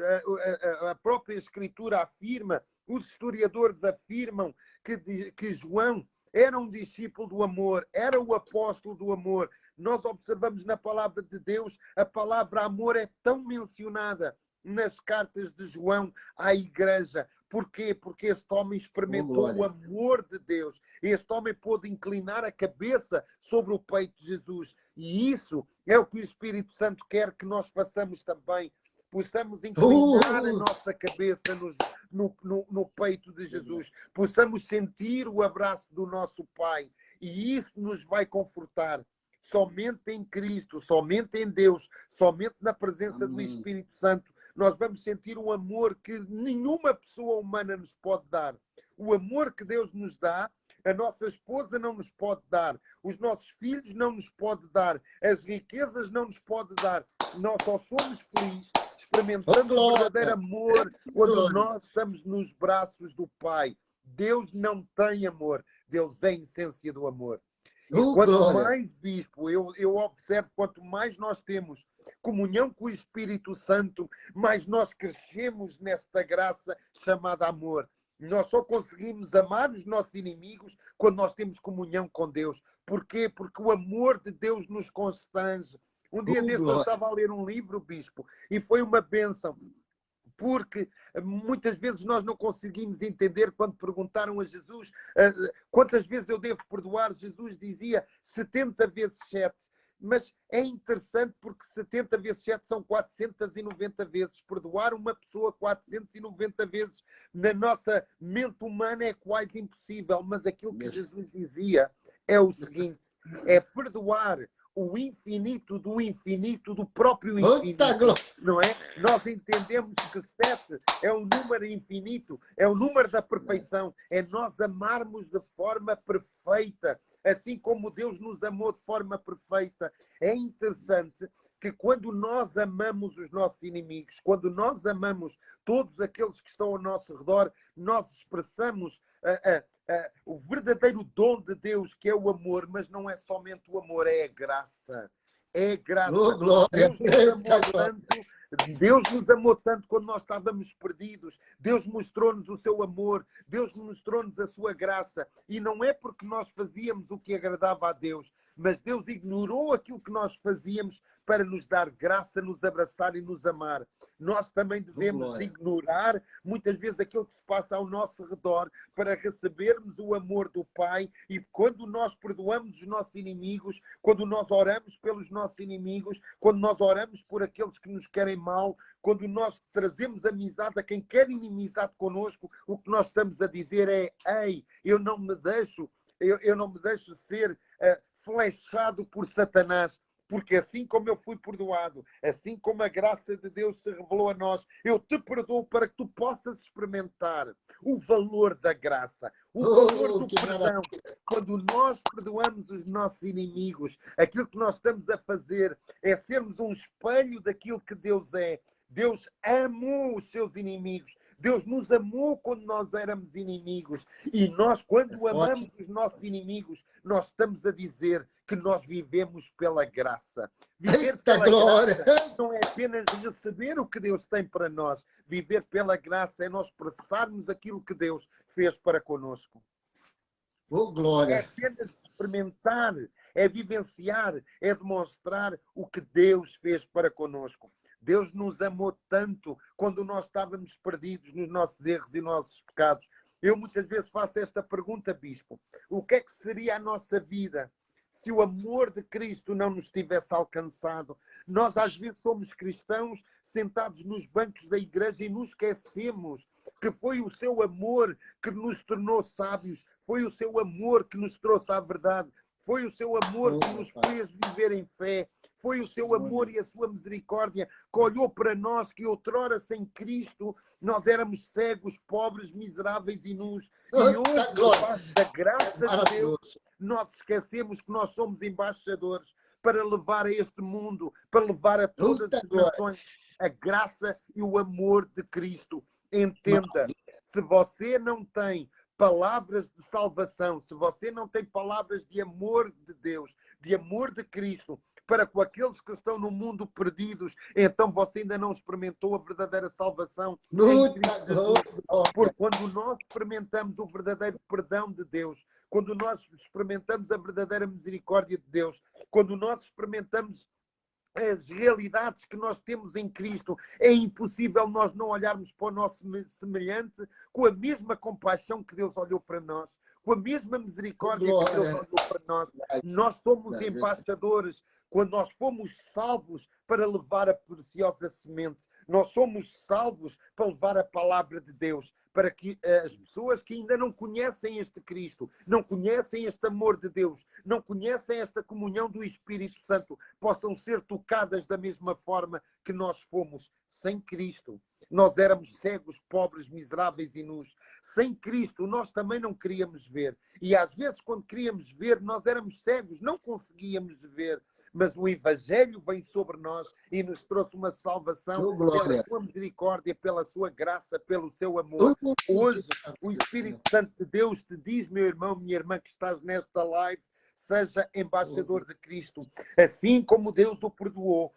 a própria Escritura afirma, os historiadores afirmam que João era um discípulo do amor, era o apóstolo do amor. Nós observamos na palavra de Deus, a palavra amor é tão mencionada nas cartas de João à igreja. Porquê? Porque este homem experimentou o amor de Deus. Este homem pôde inclinar a cabeça sobre o peito de Jesus. E isso é o que o Espírito Santo quer que nós façamos também. Possamos inclinar a nossa cabeça no peito de Jesus. Possamos sentir o abraço do nosso Pai. E isso nos vai confortar. Somente em Cristo, somente em Deus, somente na presença do Espírito Santo, nós vamos sentir um amor que nenhuma pessoa humana nos pode dar. O amor que Deus nos dá, a nossa esposa não nos pode dar, os nossos filhos não nos pode dar, as riquezas não nos pode dar. Nós só somos felizes experimentando o verdadeiro amor quando nós estamos nos braços do Pai. Deus não tem amor, Deus é a essência do amor. E quanto mais, bispo, eu observo, quanto mais nós temos comunhão com o Espírito Santo, mais nós crescemos nesta graça chamada amor. Nós só conseguimos amar os nossos inimigos quando nós temos comunhão com Deus. Porquê? Porque o amor de Deus nos constrange. Um dia desses eu estava a ler um livro, bispo, e foi uma bênção. Porque muitas vezes nós não conseguimos entender quando perguntaram a Jesus quantas vezes eu devo perdoar. Jesus dizia 70 vezes 7. Mas é interessante porque 70 vezes 7 são 490 vezes. Perdoar uma pessoa 490 vezes na nossa mente humana é quase impossível. Mas aquilo que Jesus dizia é o seguinte, é perdoar o infinito do próprio infinito, não é? Nós entendemos que 7 é um número infinito, é o número da perfeição, é nós amarmos de forma perfeita, assim como Deus nos amou de forma perfeita. É interessante que quando nós amamos os nossos inimigos, quando nós amamos todos aqueles que estão ao nosso redor, nós expressamos o verdadeiro dom de Deus, que é o amor, mas não é somente o amor, é a graça. É a graça. Oh, glória. Deus nos amou tanto quando nós estávamos perdidos. Deus mostrou-nos o seu amor. Deus mostrou-nos a sua graça. E não é porque nós fazíamos o que agradava a Deus, mas Deus ignorou aquilo que nós fazíamos para nos dar graça, nos abraçar e nos amar. Nós também devemos ignorar muitas vezes aquilo que se passa ao nosso redor para recebermos o amor do Pai. E quando nós perdoamos os nossos inimigos, quando nós oramos pelos nossos inimigos, quando nós oramos por aqueles que nos querem mal, quando nós trazemos amizade a quem quer inimizade connosco, o que nós estamos a dizer é: ei, eu não me deixo ser flechado por Satanás. Porque assim como eu fui perdoado, assim como a graça de Deus se revelou a nós, eu te perdoo para que tu possas experimentar o valor da graça, o valor do perdão. Quando nós perdoamos os nossos inimigos, aquilo que nós estamos a fazer é sermos um espelho daquilo que Deus é. Deus amou os seus inimigos. Deus nos amou quando nós éramos inimigos. E nós, quando amamos os nossos inimigos, nós estamos a dizer que nós vivemos pela graça. Viver pela graça não é apenas receber o que Deus tem para nós. Viver pela graça é nós expressarmos aquilo que Deus fez para conosco. Oh, glória! É apenas experimentar, é vivenciar, é demonstrar o que Deus fez para conosco. Deus nos amou tanto quando nós estávamos perdidos nos nossos erros e nossos pecados. Eu muitas vezes faço esta pergunta, Bispo. O que é que seria a nossa vida se o amor de Cristo não nos tivesse alcançado? Nós às vezes somos cristãos sentados nos bancos da igreja e nos esquecemos que foi o seu amor que nos tornou sábios, foi o seu amor que nos trouxe à verdade, foi o seu amor que nos fez viver em fé. Foi o seu amor e a sua misericórdia que olhou para nós, que outrora sem Cristo nós éramos cegos, pobres, miseráveis e nus. E hoje, debaixo da graça de Deus, nós esquecemos que nós somos embaixadores para levar a este mundo, para levar a todas as nações a graça e o amor de Cristo. Entenda, se você não tem palavras de salvação, se você não tem palavras de amor de Deus, de amor de Cristo, para com aqueles que estão no mundo perdidos, então você ainda não experimentou a verdadeira salvação em Cristo Jesus. Porque quando nós experimentamos o verdadeiro perdão de Deus, quando nós experimentamos a verdadeira misericórdia de Deus, quando nós experimentamos as realidades que nós temos em Cristo, é impossível nós não olharmos para o nosso semelhante com a mesma compaixão que Deus olhou para nós, com a mesma misericórdia que Deus olhou para nós. Nós somos embaixadores. Quando nós fomos salvos para levar a preciosa semente, nós somos salvos para levar a palavra de Deus, para que as pessoas que ainda não conhecem este Cristo, não conhecem este amor de Deus, não conhecem esta comunhão do Espírito Santo, possam ser tocadas da mesma forma que nós fomos sem Cristo. Nós éramos cegos, pobres, miseráveis e nus. Sem Cristo, nós também não queríamos ver. E às vezes, quando queríamos ver, nós éramos cegos, não conseguíamos ver. Mas o Evangelho vem sobre nós e nos trouxe uma salvação pela sua misericórdia, pela sua graça, pelo seu amor. Hoje, o Espírito Santo de Deus te diz, meu irmão, minha irmã, que estás nesta live, seja embaixador de Cristo. Assim como Deus o perdoou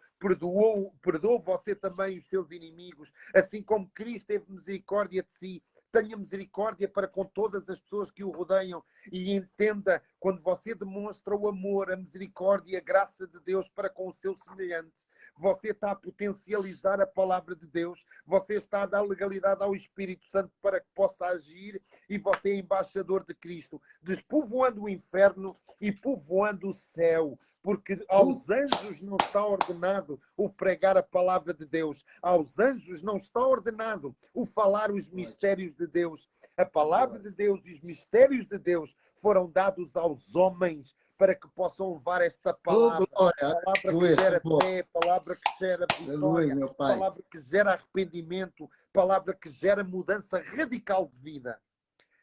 você também os seus inimigos. Assim como Cristo teve misericórdia de si, tenha misericórdia para com todas as pessoas que o rodeiam. E entenda, quando você demonstra o amor, a misericórdia e a graça de Deus para com o seu semelhante, você está a potencializar a palavra de Deus, você está a dar legalidade ao Espírito Santo para que possa agir, e você é embaixador de Cristo, despovoando o inferno e povoando o céu. Porque aos anjos não está ordenado o pregar a palavra de Deus. Aos anjos não está ordenado o falar os mistérios de Deus. A palavra de Deus e os mistérios de Deus foram dados aos homens para que possam levar esta palavra. Palavra que gera fé, palavra que gera vitória, palavra que gera arrependimento, palavra que gera mudança radical de vida.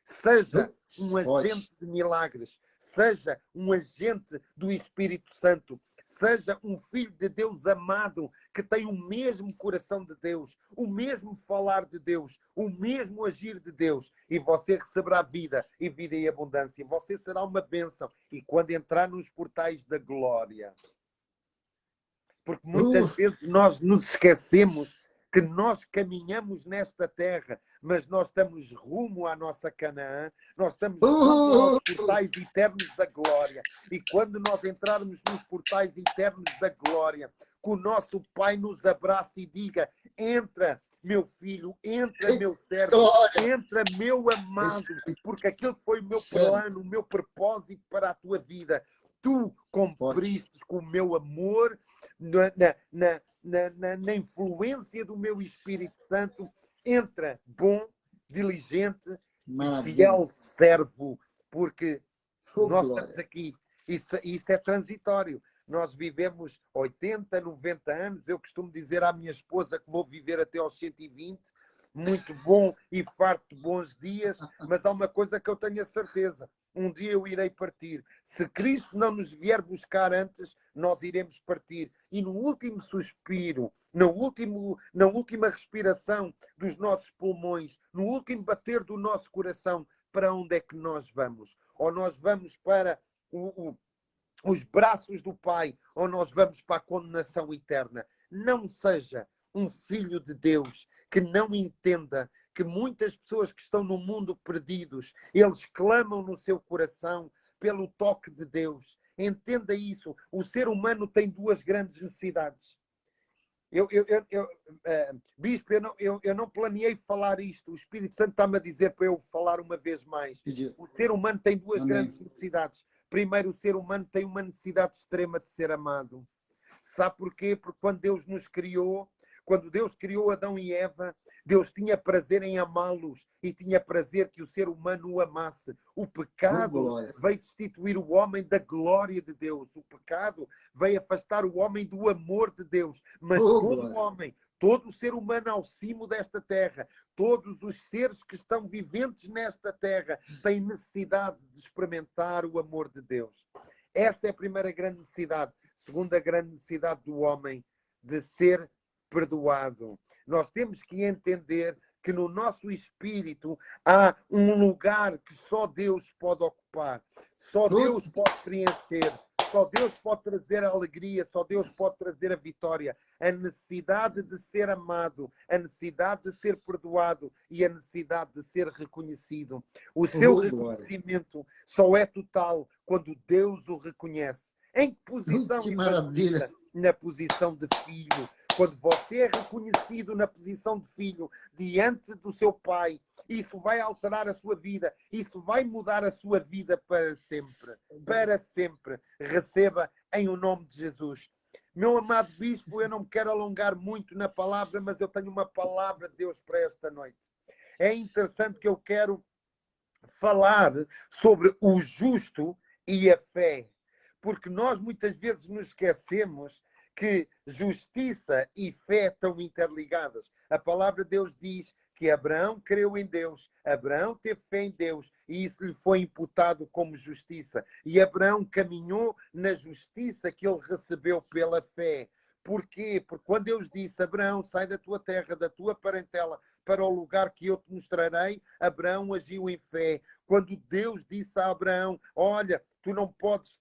Seja um agente de milagres, seja um agente do Espírito Santo, Seja um filho de Deus amado, que tem o mesmo coração de Deus, o mesmo falar de Deus, o mesmo agir de Deus, e você receberá vida e vida em abundância. Você será uma bênção. E quando entrar nos portais da glória, porque muitas vezes nós nos esquecemos que nós caminhamos nesta terra, mas nós estamos rumo à nossa Canaã, nós estamos rumo aos portais eternos da glória. E quando nós entrarmos nos portais eternos da glória, que o nosso Pai nos abrace e diga: entra, meu filho, entra, meu servo, entra, meu amado, porque aquilo que foi o meu plano, o meu propósito para a tua vida, tu cumpriste com o meu amor, na influência do meu Espírito Santo. Entra, bom, diligente, fiel servo, porque nós estamos aqui. Isto é transitório. Nós vivemos 80, 90 anos. Eu costumo dizer à minha esposa que vou viver até aos 120. Muito bom e farto de bons dias, mas há uma coisa que eu tenho a certeza: um dia eu irei partir. Se Cristo não nos vier buscar antes, nós iremos partir. E no último suspiro, na última respiração dos nossos pulmões, no último bater do nosso coração, para onde é que nós vamos? Ou nós vamos para os braços do Pai, ou nós vamos para a condenação eterna? Não seja um filho de Deus que não entenda que muitas pessoas que estão no mundo perdidos, eles clamam no seu coração pelo toque de Deus. Entenda isso. O ser humano tem duas grandes necessidades. Bispo, eu não planeei falar isto. O Espírito Santo está-me a dizer para eu falar uma vez mais. O ser humano tem duas grandes necessidades. Primeiro, o ser humano tem uma necessidade extrema de ser amado. Sabe porquê? Porque quando Deus nos criou, quando Deus criou Adão e Eva, Deus tinha prazer em amá-los e tinha prazer que o ser humano o amasse. O pecado veio destituir o homem da glória de Deus. O pecado veio afastar o homem do amor de Deus. Mas todo homem, todo o ser humano ao cimo desta terra, todos os seres que estão viventes nesta terra, têm necessidade de experimentar o amor de Deus. Essa é a primeira grande necessidade. Segunda grande necessidade do homem, de ser perdoado. Nós temos que entender que no nosso espírito há um lugar que só Deus pode ocupar, só Deus pode preencher, só Deus pode trazer a alegria, só Deus pode trazer a vitória. A necessidade de ser amado, a necessidade de ser perdoado e a necessidade de ser reconhecido. O seu reconhecimento só é total quando Deus o reconhece. Em que posição? Que maravilha! Na posição de filho. Quando você é reconhecido na posição de filho diante do seu pai, isso vai alterar a sua vida. Isso vai mudar a sua vida para sempre. Para sempre. Receba em o nome de Jesus. Meu amado bispo, eu não me quero alongar muito na palavra, mas eu tenho uma palavra de Deus para esta noite. É interessante que eu quero falar sobre o justo e a fé. Porque nós muitas vezes nos esquecemos que justiça e fé estão interligadas. A palavra de Deus diz que Abraão creu em Deus, Abraão teve fé em Deus e isso lhe foi imputado como justiça. E Abraão caminhou na justiça que ele recebeu pela fé. Porquê? Porque quando Deus disse: Abraão, sai da tua terra, da tua parentela, para o lugar que eu te mostrarei, Abraão agiu em fé. Quando Deus disse a Abraão: olha, tu não podes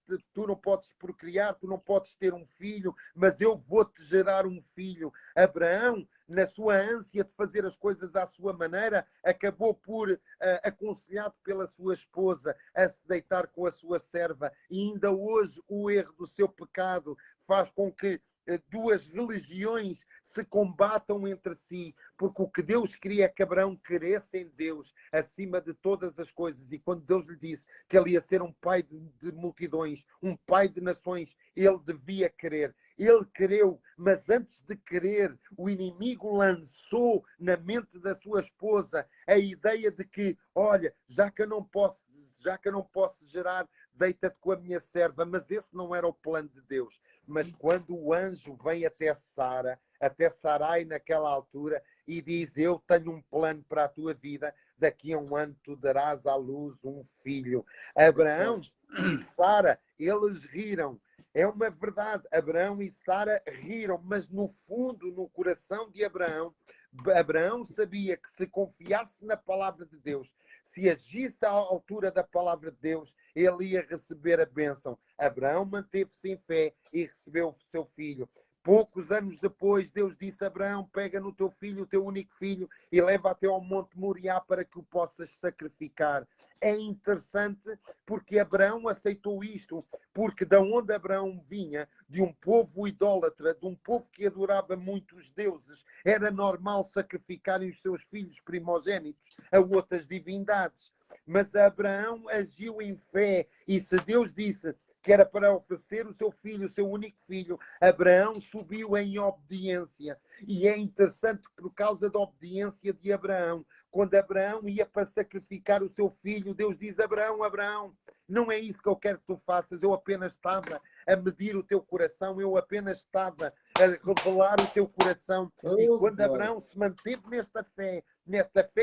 procriar, tu não podes ter um filho, mas eu vou-te gerar um filho. Abraão, na sua ânsia de fazer as coisas à sua maneira, acabou por, aconselhado pela sua esposa, a se deitar com a sua serva. E ainda hoje o erro do seu pecado faz com que duas religiões se combatam entre si, porque o que Deus queria é que Abraão cresça em Deus acima de todas as coisas. E quando Deus lhe disse que ele ia ser um pai de multidões, um pai de nações, ele devia querer. Ele creu, mas antes de querer, o inimigo lançou na mente da sua esposa a ideia de que, olha, já que eu não posso gerar, deita-te com a minha serva. Mas esse não era o plano de Deus. Mas quando o anjo vem até Sara, até Sarai naquela altura, e diz: eu tenho um plano para a tua vida, daqui a um ano tu darás à luz um filho. Abraão e Sara, eles riram. É uma verdade. Abraão e Sara riram, mas no fundo, no coração de Abraão, Abraão sabia que se confiasse na palavra de Deus, se agisse à altura da palavra de Deus, ele ia receber a bênção. Abraão manteve-se em fé e recebeu o seu filho. Poucos anos depois, Deus disse a Abraão: pega no teu filho, o teu único filho, e leva até ao Monte Moriá para que o possas sacrificar. É interessante porque Abraão aceitou isto, porque da onde Abraão vinha, de um povo idólatra, de um povo que adorava muitos deuses, era normal sacrificarem os seus filhos primogênitos a outras divindades. Mas Abraão agiu em fé, e se Deus disse que era para oferecer o seu filho, o seu único filho, Abraão subiu em obediência. E é interessante que por causa da obediência de Abraão, quando Abraão ia para sacrificar o seu filho, Deus diz: Abraão, Abraão, não é isso que eu quero que tu faças, eu apenas estava a medir o teu coração, eu apenas estava a revelar o teu coração. E quando Abraão se manteve nesta fé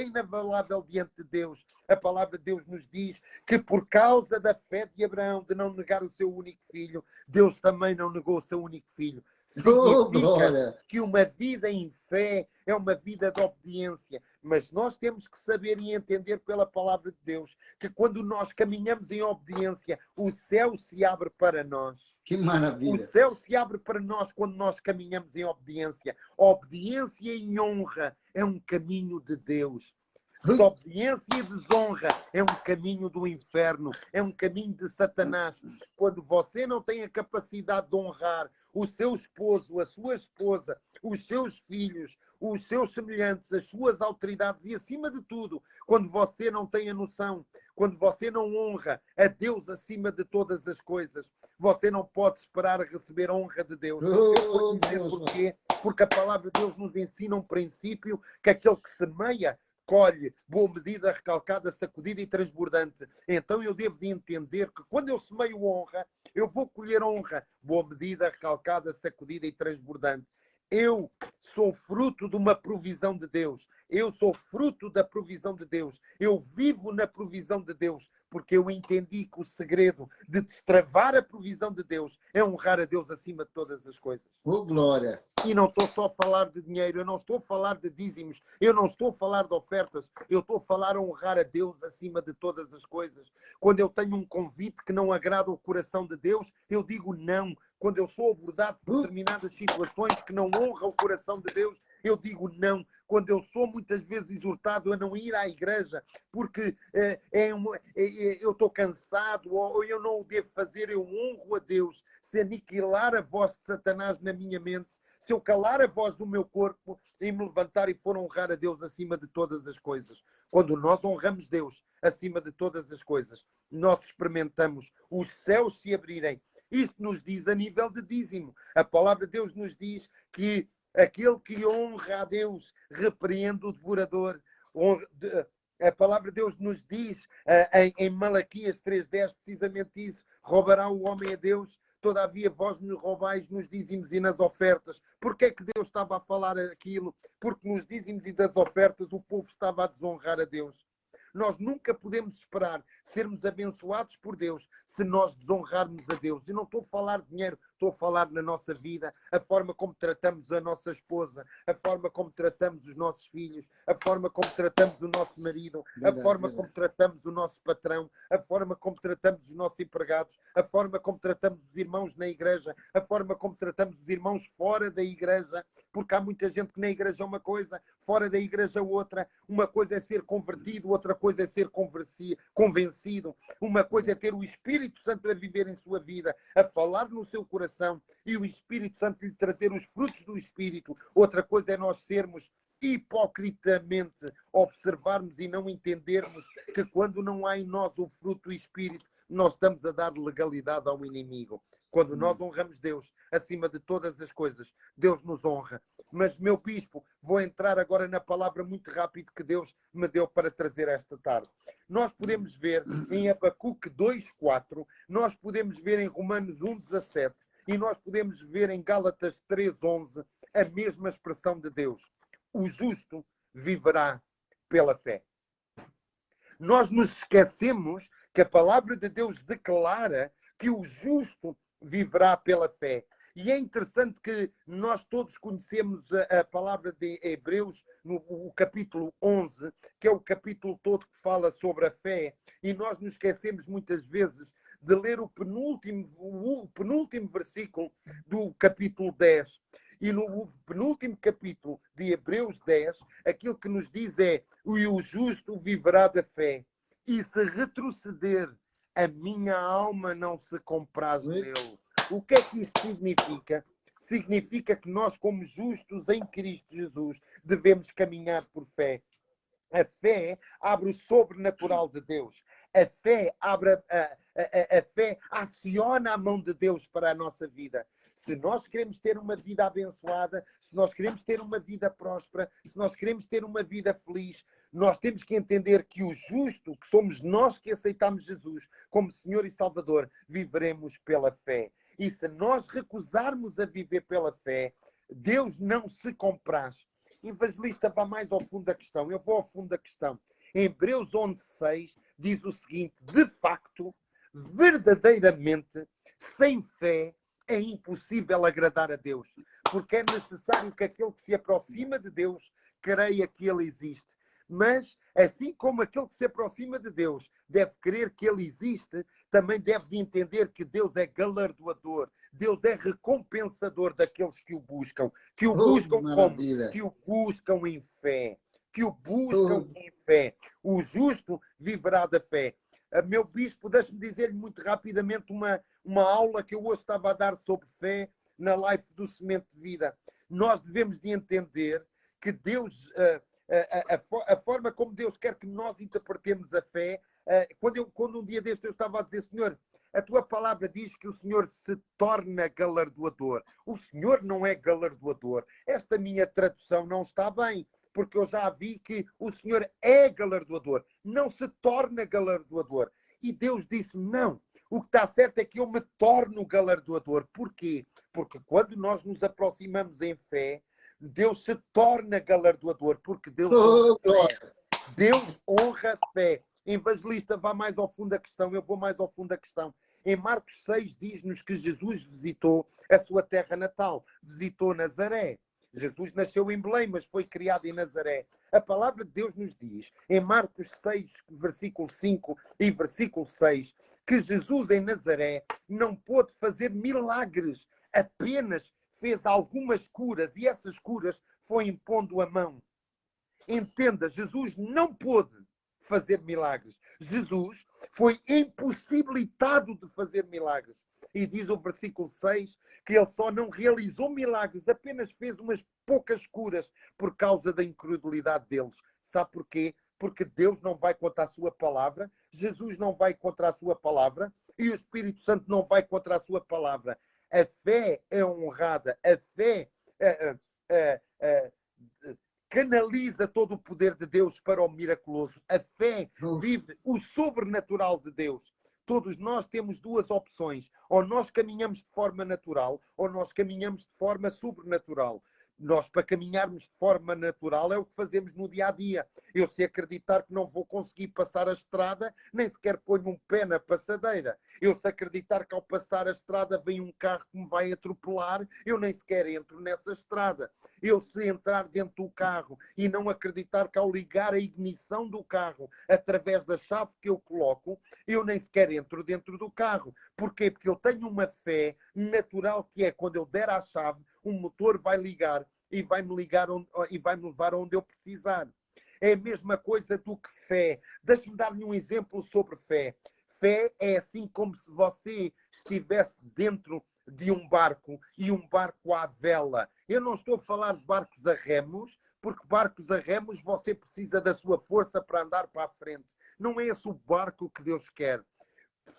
inabalável diante de Deus, a palavra de Deus nos diz que por causa da fé de Abraão de não negar o seu único filho, Deus também não negou o seu único filho. Significa que uma vida em fé é uma vida de obediência. Mas nós temos que saber e entender pela palavra de Deus que quando nós caminhamos em obediência, o céu se abre para nós. Que maravilha! O céu se abre para nós quando nós caminhamos em obediência. Obediência e honra é um caminho de Deus. Desobediência e desonra é um caminho do inferno, é um caminho de Satanás. Quando você não tem a capacidade de honrar o seu esposo, a sua esposa, os seus filhos, os seus semelhantes, as suas autoridades e, acima de tudo, quando você não tem a noção, quando você não honra a Deus acima de todas as coisas, você não pode esperar receber a honra de Deus. Eu vou dizer porquê. Porque a palavra de Deus nos ensina um princípio que aquele que semeia colhe boa medida, recalcada, sacudida e transbordante. Então eu devo de entender que quando eu semeio honra, eu vou colher honra, boa medida, recalcada, sacudida e transbordante. Eu sou fruto de uma provisão de Deus. Eu sou fruto da provisão de Deus. Eu vivo na provisão de Deus, porque eu entendi que o segredo de destravar a provisão de Deus é honrar a Deus acima de todas as coisas. Oh, glória! E não estou só a falar de dinheiro, eu não estou a falar de dízimos, eu não estou a falar de ofertas, eu estou a falar a honrar a Deus acima de todas as coisas. Quando eu tenho um convite que não agrada o coração de Deus, eu digo não. Quando eu sou abordado por determinadas situações que não honram o coração de Deus, eu digo não. Quando eu sou muitas vezes exortado a não ir à igreja porque eu estou cansado ou eu não o devo fazer, eu honro a Deus. Se aniquilar a voz de Satanás na minha mente, se eu calar a voz do meu corpo e me levantar e for honrar a Deus acima de todas as coisas. Quando nós honramos Deus acima de todas as coisas, nós experimentamos os céus se abrirem. Isto nos diz a nível de dízimo. A palavra de Deus nos diz que aquele que honra a Deus repreende o devorador. A palavra de Deus nos diz em Malaquias 3:10 precisamente isso. Roubará o homem a Deus, todavia vós me roubais nos dízimos e nas ofertas. Porquê é que Deus estava a falar aquilo? Porque nos dízimos e das ofertas o povo estava a desonrar a Deus. Nós nunca podemos esperar sermos abençoados por Deus se nós desonrarmos a Deus. E não estou a falar de dinheiro, estou a falar na nossa vida, a forma como tratamos a nossa esposa, a forma como tratamos os nossos filhos, a forma como tratamos o nosso marido, a forma como tratamos o nosso patrão, a forma como tratamos os nossos empregados, a forma como tratamos os irmãos na igreja, a forma como tratamos os irmãos fora da igreja, porque há muita gente que na igreja é uma coisa, fora da igreja outra. Uma coisa é ser convertido, outra coisa é ser convencido. Uma coisa é ter o Espírito Santo a viver em sua vida, a falar no seu coração e o Espírito Santo lhe trazer os frutos do Espírito. Outra coisa é nós sermos hipocritamente, observarmos e não entendermos que quando não há em nós o fruto do Espírito, nós estamos a dar legalidade ao inimigo. Quando nós honramos Deus acima de todas as coisas, Deus nos honra. Mas, meu bispo, vou entrar agora na palavra muito rápido que Deus me deu para trazer esta tarde. Nós podemos ver em Abacuque 2:4, nós podemos ver em Romanos 1:17 e nós podemos ver em Gálatas 3:11 a mesma expressão de Deus. O justo viverá pela fé. Nós nos esquecemos que a palavra de Deus declara que o justo viverá pela fé. E é interessante que nós todos conhecemos a palavra de Hebreus, no capítulo 11, que é o capítulo todo que fala sobre a fé, e nós nos esquecemos muitas vezes de ler o penúltimo versículo do capítulo 10. E no penúltimo capítulo de Hebreus 10, aquilo que nos diz é: e o justo viverá da fé, e se retroceder, a minha alma não se compraz nele. O que é que isso significa? Significa que nós, como justos em Cristo Jesus, devemos caminhar por fé. A fé abre o sobrenatural de Deus. A fé a fé aciona a mão de Deus para a nossa vida. Se nós queremos ter uma vida abençoada, se nós queremos ter uma vida próspera, se nós queremos ter uma vida feliz, nós temos que entender que o justo, que somos nós que aceitamos Jesus como Senhor e Salvador, viveremos pela fé. E se nós recusarmos a viver pela fé, Deus não se compraz. Evangelista, vá mais ao fundo da questão. Eu vou ao fundo da questão. Em Hebreus 11:6 diz o seguinte: de facto, verdadeiramente, sem fé, é impossível agradar a Deus. Porque é necessário que aquele que se aproxima de Deus creia que Ele existe. Mas, assim como aquele que se aproxima de Deus deve crer que Ele existe, também deve de entender que Deus é galardoador. Deus é recompensador daqueles que o buscam. Que o buscam como? Que o buscam em fé. Que o buscam em fé. O justo viverá da fé. Meu bispo, deixe-me dizer-lhe muito rapidamente uma aula que eu hoje estava a dar sobre fé na live do Semente de Vida. Nós devemos de entender que Deus... a forma como Deus quer que nós interpretemos a fé. Quando um dia deste eu estava a dizer: Senhor, a tua palavra diz que o Senhor se torna galardoador. O Senhor não é galardoador. Esta minha tradução não está bem, porque eu já vi que o Senhor é galardoador, não se torna galardoador. E Deus disse: não, o que está certo é que eu me torno galardoador. Porquê? Porque quando nós nos aproximamos em fé, Deus se torna galardoador, porque Deus honra fé. Deus honra fé. Evangelista, vá mais ao fundo da questão, eu vou mais ao fundo da questão. Em Marcos 6 diz-nos que Jesus visitou a sua terra natal, visitou Nazaré. Jesus nasceu em Belém, mas foi criado em Nazaré. A palavra de Deus nos diz, em Marcos 6, versículo 5 e versículo 6, que Jesus em Nazaré não pôde fazer milagres, apenas fez algumas curas, e essas curas foi impondo a mão. Entenda, Jesus não pôde fazer milagres. Jesus foi impossibilitado de fazer milagres. E diz o versículo 6 que ele só não realizou milagres, apenas fez umas poucas curas por causa da incredulidade deles. Sabe porquê? Porque Deus não vai contra a sua palavra, Jesus não vai contra a sua palavra e o Espírito Santo não vai contra a sua palavra. A fé é honrada, a fé canaliza todo o poder de Deus para o miraculoso. A fé vive o sobrenatural de Deus. Todos nós temos duas opções. Ou nós caminhamos de forma natural, ou nós caminhamos de forma sobrenatural. Nós, para caminharmos de forma natural, é o que fazemos no dia a dia. Eu, se acreditar que não vou conseguir passar a estrada, nem sequer ponho um pé na passadeira. Eu, se acreditar que ao passar a estrada vem um carro que me vai atropelar, eu nem sequer entro nessa estrada. Eu, se entrar dentro do carro e não acreditar que ao ligar a ignição do carro através da chave que eu coloco, eu nem sequer entro dentro do carro. Porquê? Porque eu tenho uma fé natural que é quando eu der à chave, o motor vai ligar e vai-me levar onde eu precisar. É a mesma coisa do que fé. Deixe-me dar-lhe um exemplo sobre fé. Fé é assim como se você estivesse dentro de um barco e um barco à vela. Eu não estou a falar de barcos a remos, porque barcos a remos você precisa da sua força para andar para a frente. Não é esse o barco que Deus quer.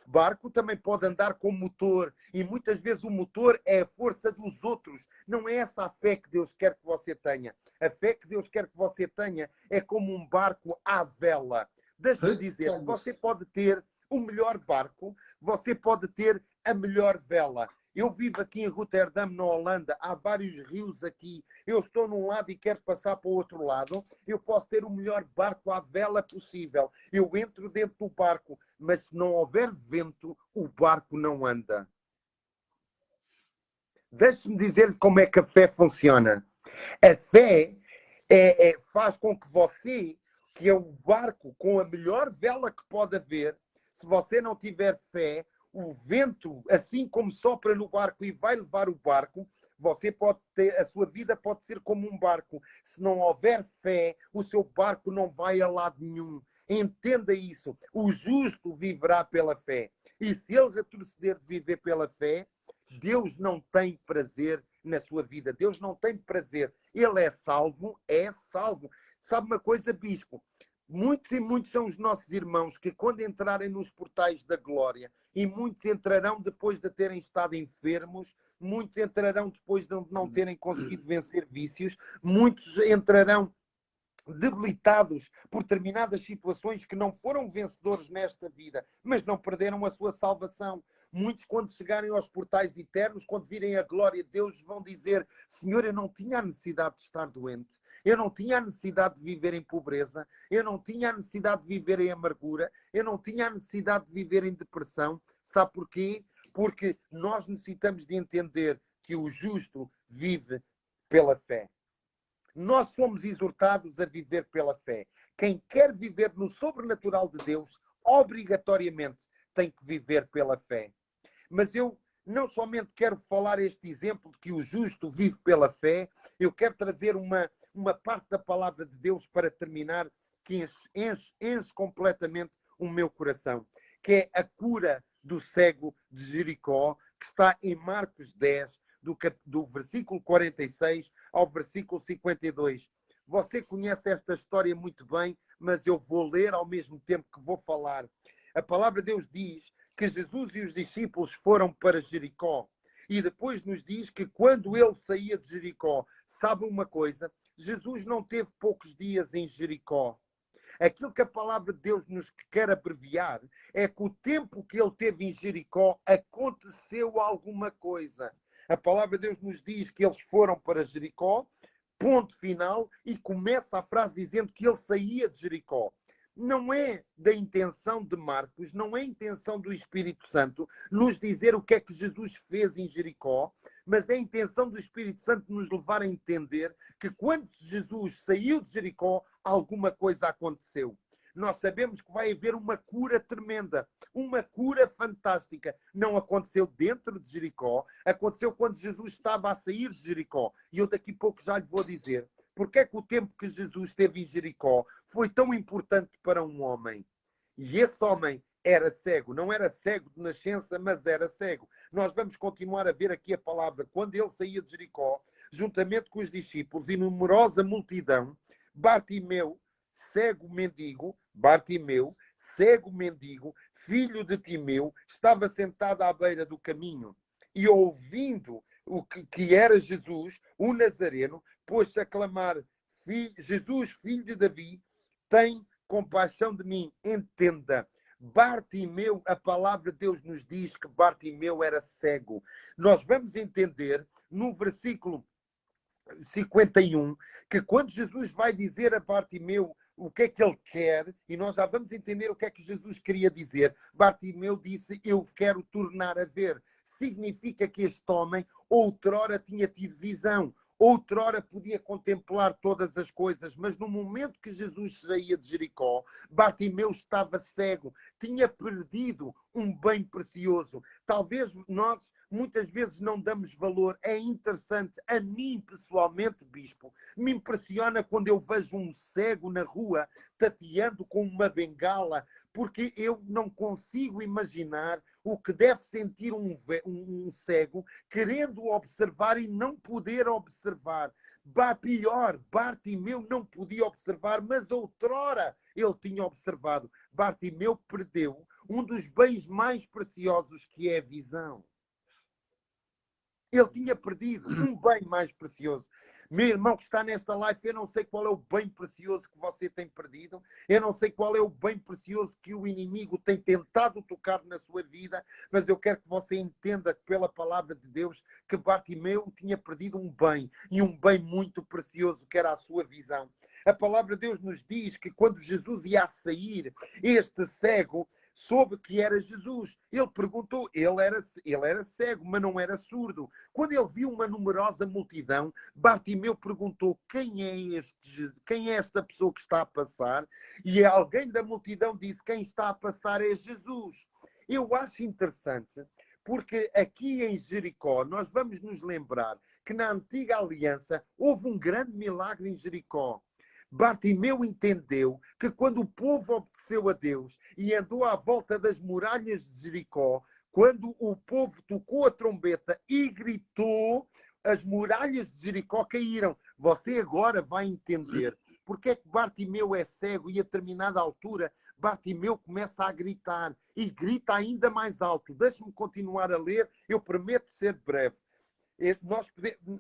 Barco também pode andar com motor e muitas vezes o motor é a força dos outros. Não é essa a fé que Deus quer que você tenha. A fé que Deus quer que você tenha é como um barco à vela. Deixa-me dizer, você pode ter o melhor barco, você pode ter a melhor vela. Eu vivo aqui em Rotterdam, na Holanda, há vários rios aqui. Eu estou num lado e quero passar para o outro lado. Eu posso ter o melhor barco à vela possível. Eu entro dentro do barco, mas se não houver vento, o barco não anda. Deixe-me dizer-lhe como é que a fé funciona. A fé faz com que você, que é o barco com a melhor vela que pode haver, se você não tiver fé, o vento, assim como sopra no barco e vai levar o barco, você pode ter, a sua vida pode ser como um barco. Se não houver fé, o seu barco não vai a lado nenhum. Entenda isso. O justo viverá pela fé. E se ele retroceder de viver pela fé, Deus não tem prazer na sua vida. Deus não tem prazer. Ele é salvo, é salvo. Sabe uma coisa, bispo? Muitos e muitos são os nossos irmãos que, quando entrarem nos portais da glória, e muitos entrarão depois de terem estado enfermos, muitos entrarão depois de não terem conseguido vencer vícios, muitos entrarão debilitados por determinadas situações que não foram vencedores nesta vida, mas não perderam a sua salvação. Muitos, quando chegarem aos portais eternos, quando virem a glória de Deus, vão dizer: Senhor, eu não tinha a necessidade de estar doente, eu não tinha a necessidade de viver em pobreza, eu não tinha a necessidade de viver em amargura, eu não tinha a necessidade de viver em depressão. Sabe porquê? Porque nós necessitamos de entender que o justo vive pela fé. Nós somos exortados a viver pela fé. Quem quer viver no sobrenatural de Deus, obrigatoriamente tem que viver pela fé. Mas eu não somente quero falar este exemplo de que o justo vive pela fé, eu quero trazer uma parte da palavra de Deus para terminar, que enche completamente o meu coração, que é a cura do cego de Jericó, que está em Marcos 10, do versículo 46 ao versículo 52. Você conhece esta história muito bem, mas eu vou ler ao mesmo tempo que vou falar. A palavra de Deus diz que Jesus e os discípulos foram para Jericó. E depois nos diz que quando ele saía de Jericó, sabe uma coisa? Jesus não teve poucos dias em Jericó. Aquilo que a palavra de Deus nos quer abreviar é que o tempo que ele teve em Jericó aconteceu alguma coisa. A palavra de Deus nos diz que eles foram para Jericó, ponto final, e começa a frase dizendo que ele saía de Jericó. Não é da intenção de Marcos, não é intenção do Espírito Santo nos dizer o que é que Jesus fez em Jericó, mas é a intenção do Espírito Santo nos levar a entender que quando Jesus saiu de Jericó, alguma coisa aconteceu. Nós sabemos que vai haver uma cura tremenda, uma cura fantástica. Não aconteceu dentro de Jericó, aconteceu quando Jesus estava a sair de Jericó. E eu daqui a pouco já lhe vou dizer porque é que o tempo que Jesus esteve em Jericó foi tão importante para um homem. E esse homem era cego, não era cego de nascença, mas era cego. Nós vamos continuar a ver aqui a palavra. Quando ele saía de Jericó, juntamente com os discípulos e numerosa multidão, Bartimeu, cego mendigo, filho de Timeu, estava sentado à beira do caminho e ouvindo o que era Jesus, o Nazareno, pôs-se a clamar: Jesus, filho de Davi, tem compaixão de mim. Entenda, Bartimeu, a palavra de Deus nos diz que Bartimeu era cego. Nós vamos entender no versículo 51 que quando Jesus vai dizer a Bartimeu o que é que ele quer, e nós já vamos entender o que é que Jesus queria dizer. Bartimeu disse: eu quero tornar a ver. Significa que este homem outrora tinha tido visão, outrora podia contemplar todas as coisas, mas no momento que Jesus saía de Jericó, Bartimeu estava cego, tinha perdido um bem precioso. Talvez nós muitas vezes não damos valor. É interessante, a mim pessoalmente, bispo, me impressiona quando eu vejo um cego na rua tateando com uma bengala, porque eu não consigo imaginar o que deve sentir um cego querendo observar e não poder observar. Pior, Bartimeu não podia observar, mas outrora ele tinha observado. Bartimeu perdeu um dos bens mais preciosos, que é a visão. Ele tinha perdido um bem mais precioso. Meu irmão que está nesta live, eu não sei qual é o bem precioso que você tem perdido. Eu não sei qual é o bem precioso que o inimigo tem tentado tocar na sua vida. Mas eu quero que você entenda pela palavra de Deus que Bartimeu tinha perdido um bem. E um bem muito precioso, que era a sua visão. A palavra de Deus nos diz que quando Jesus ia a sair, este cego soube que era Jesus. Ele perguntou, ele era cego, mas não era surdo. Quando ele viu uma numerosa multidão, Bartimeu perguntou, quem é esta pessoa que está a passar? E alguém da multidão disse, quem está a passar é Jesus. Eu acho interessante, porque aqui em Jericó, nós vamos nos lembrar que na antiga aliança houve um grande milagre em Jericó. Bartimeu entendeu que quando o povo obedeceu a Deus e andou à volta das muralhas de Jericó, quando o povo tocou a trombeta e gritou, as muralhas de Jericó caíram. Você agora vai entender porque é que Bartimeu é cego e a determinada altura Bartimeu começa a gritar e grita ainda mais alto. Deixe-me continuar a ler, eu prometo ser breve.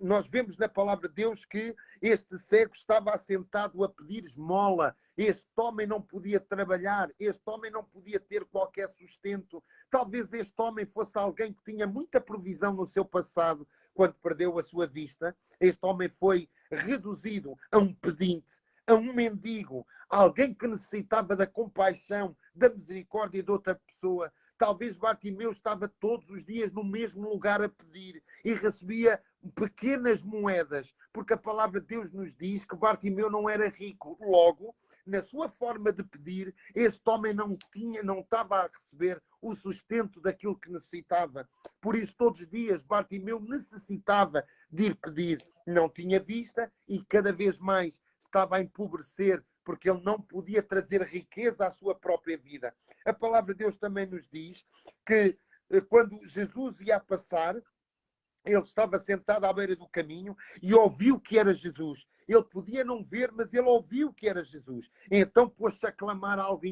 Nós vemos na palavra de Deus que este cego estava assentado a pedir esmola. Este homem não podia trabalhar, este homem não podia ter qualquer sustento. Talvez este homem fosse alguém que tinha muita provisão no seu passado, quando perdeu a sua vista. Este homem foi reduzido a um pedinte, a um mendigo, a alguém que necessitava da compaixão, da misericórdia de outra pessoa. Talvez Bartimeu estava todos os dias no mesmo lugar a pedir e recebia pequenas moedas, porque a palavra de Deus nos diz que Bartimeu não era rico. Logo, na sua forma de pedir, este homem não estava a receber o sustento daquilo que necessitava. Por isso, todos os dias, Bartimeu necessitava de ir pedir. Não tinha vista e cada vez mais estava a empobrecer, porque ele não podia trazer riqueza à sua própria vida. A palavra de Deus também nos diz que quando Jesus ia passar, ele estava sentado à beira do caminho e ouviu que era Jesus. Ele podia não ver, mas ele ouviu que era Jesus. Então pôs-se a clamar algo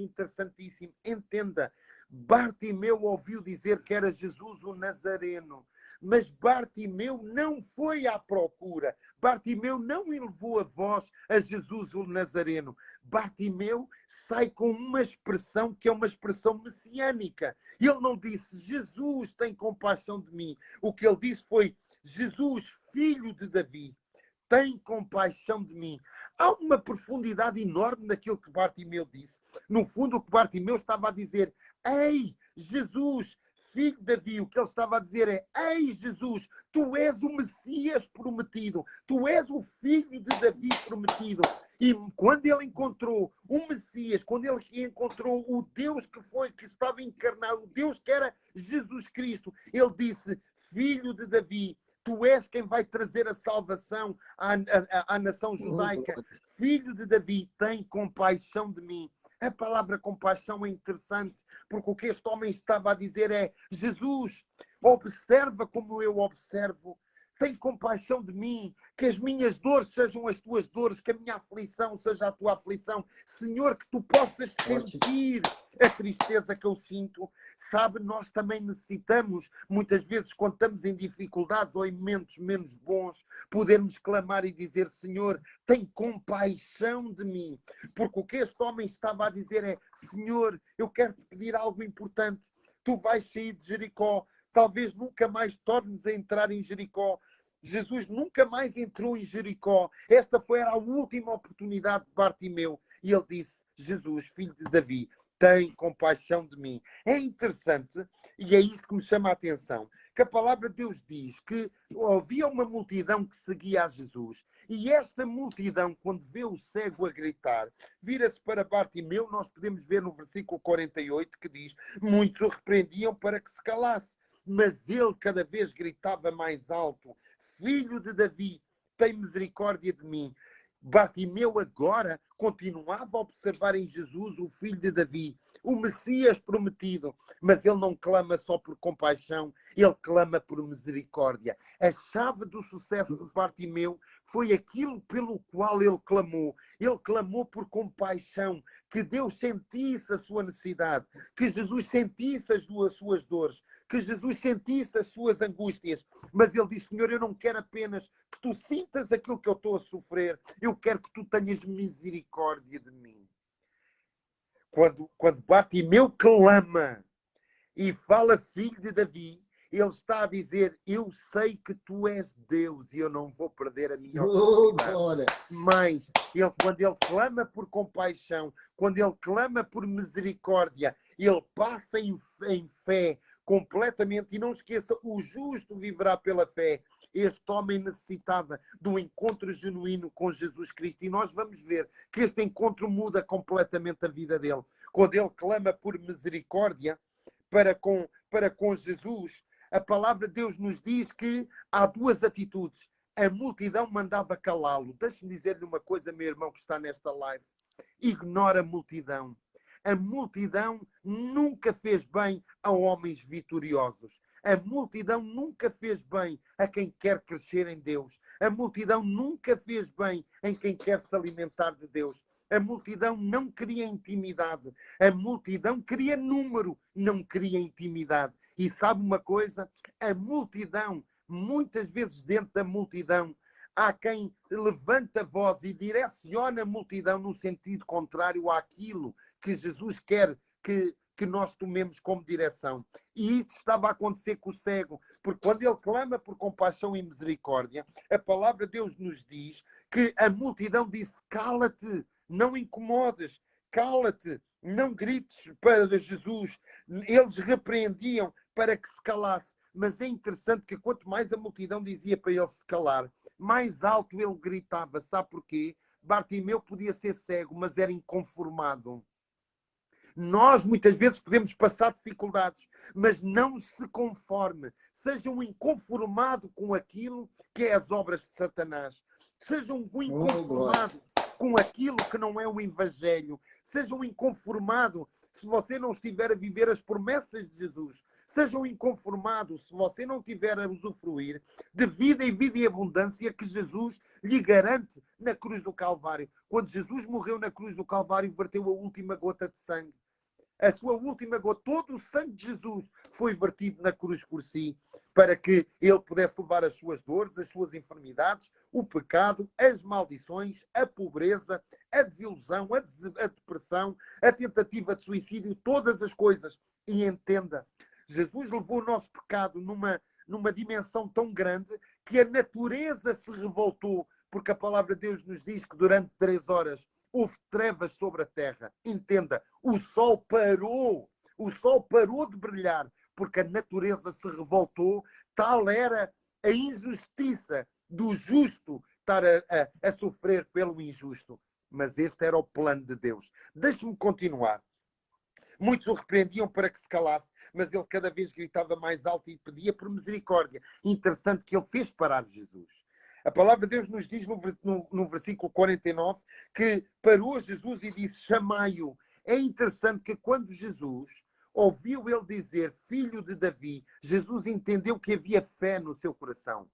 interessantíssimo. Entenda, Bartimeu ouviu dizer que era Jesus o Nazareno. Mas Bartimeu não foi à procura. Bartimeu não elevou a voz a Jesus o Nazareno. Bartimeu sai com uma expressão que é uma expressão messiânica. Ele não disse, Jesus tem compaixão de mim. O que ele disse foi, Jesus, filho de Davi, tem compaixão de mim. Há uma profundidade enorme naquilo que Bartimeu disse. No fundo, o que Bartimeu estava a dizer, ei, Jesus, filho de Davi, o que ele estava a dizer é, ei Jesus, tu és o Messias prometido, tu és o filho de Davi prometido. E quando ele encontrou o Messias, quando ele encontrou o Deus que estava encarnado, o Deus que era Jesus Cristo, ele disse, filho de Davi, tu és quem vai trazer a salvação à nação judaica. Filho de Davi, tem compaixão de mim. A palavra compaixão é interessante, porque o que este homem estava a dizer é, Jesus, observa como eu observo, tem compaixão de mim, que as minhas dores sejam as tuas dores, que a minha aflição seja a tua aflição. Senhor, que tu possas sentir a tristeza que eu sinto. Sabe, nós também necessitamos, muitas vezes, quando estamos em dificuldades ou em momentos menos bons, podermos clamar e dizer, Senhor, tem compaixão de mim. Porque o que este homem estava a dizer é, Senhor, eu quero te pedir algo importante. Tu vais sair de Jericó. Talvez nunca mais tornes a entrar em Jericó. Jesus nunca mais entrou em Jericó. Esta era a última oportunidade de Bartimeu. E ele disse, Jesus, filho de Davi, tem compaixão de mim. É interessante, e é isto que me chama a atenção, que a palavra de Deus diz que havia uma multidão que seguia a Jesus. E esta multidão, quando vê o cego a gritar, vira-se para Bartimeu. Nós podemos ver no versículo 48 que diz, muitos o repreendiam para que se calasse. Mas ele cada vez gritava mais alto, filho de Davi, tem misericórdia de mim. Bartimeu agora continuava a observar em Jesus o filho de Davi, o Messias prometido, mas ele não clama só por compaixão, ele clama por misericórdia. A chave do sucesso de Bartimeu foi aquilo pelo qual ele clamou por compaixão, que Deus sentisse a sua necessidade, que Jesus sentisse as suas dores, que Jesus sentisse as suas angústias. Mas ele disse, Senhor, eu não quero apenas que tu sintas aquilo que eu estou a sofrer, eu quero que tu tenhas misericórdia de mim. Quando Bartimeu clama e fala filho de Davi, ele está a dizer, eu sei que tu és Deus e eu não vou perder a minha oportunidade. Mas quando ele clama por compaixão, quando ele clama por misericórdia, ele passa em fé completamente. E não esqueça, o justo viverá pela fé. Este homem necessitava de um encontro genuíno com Jesus Cristo. E nós vamos ver que este encontro muda completamente a vida dele. Quando ele clama por misericórdia para com Jesus, a palavra de Deus nos diz que há duas atitudes. A multidão mandava calá-lo. Deixe-me dizer-lhe uma coisa, meu irmão que está nesta live. Ignora a multidão. A multidão nunca fez bem a homens vitoriosos. A multidão nunca fez bem a quem quer crescer em Deus. A multidão nunca fez bem em quem quer se alimentar de Deus. A multidão não queria intimidade. A multidão queria número, não queria intimidade. E sabe uma coisa? A multidão, muitas vezes dentro da multidão, há quem levanta a voz e direciona a multidão no sentido contrário àquilo que Jesus quer que nós tomemos como direção. E isso estava a acontecer com o cego, porque quando ele clama por compaixão e misericórdia, a palavra de Deus nos diz que a multidão disse: cala-te, não incomodes, cala-te, não grites para Jesus. Eles repreendiam para que se calasse. Mas é interessante que quanto mais a multidão dizia para ele se calar, mais alto ele gritava. Sabe porquê? Bartimeu podia ser cego, mas era inconformado. Nós muitas vezes podemos passar dificuldades, mas não se conforme. Seja um inconformado com aquilo que é as obras de Satanás. Seja um inconformado com aquilo que não é o Evangelho. Seja um inconformado se você não estiver a viver as promessas de Jesus. Seja um inconformado se você não tiver a usufruir de vida e vida e abundância que Jesus lhe garante na cruz do Calvário. Quando Jesus morreu na cruz do Calvário, verteu a última gota de sangue. A sua última gota, todo o sangue de Jesus foi vertido na cruz por si, para que ele pudesse levar as suas dores, as suas enfermidades, o pecado, as maldições, a pobreza, a desilusão, a depressão, a tentativa de suicídio, todas as coisas. E entenda, Jesus levou o nosso pecado numa dimensão tão grande que a natureza se revoltou, porque a palavra de Deus nos diz que durante 3 horas houve trevas sobre a terra. Entenda, o sol parou de brilhar, porque a natureza se revoltou. Tal era a injustiça do justo estar a sofrer pelo injusto. Mas este era o plano de Deus. Deixe-me continuar. Muitos o repreendiam para que se calasse, mas ele cada vez gritava mais alto e pedia por misericórdia. Interessante que ele fez parar Jesus. A palavra de Deus nos diz no versículo 49 que parou Jesus e disse: chamai-o. É interessante que quando Jesus ouviu ele dizer filho de Davi, Jesus entendeu que havia fé no seu coração.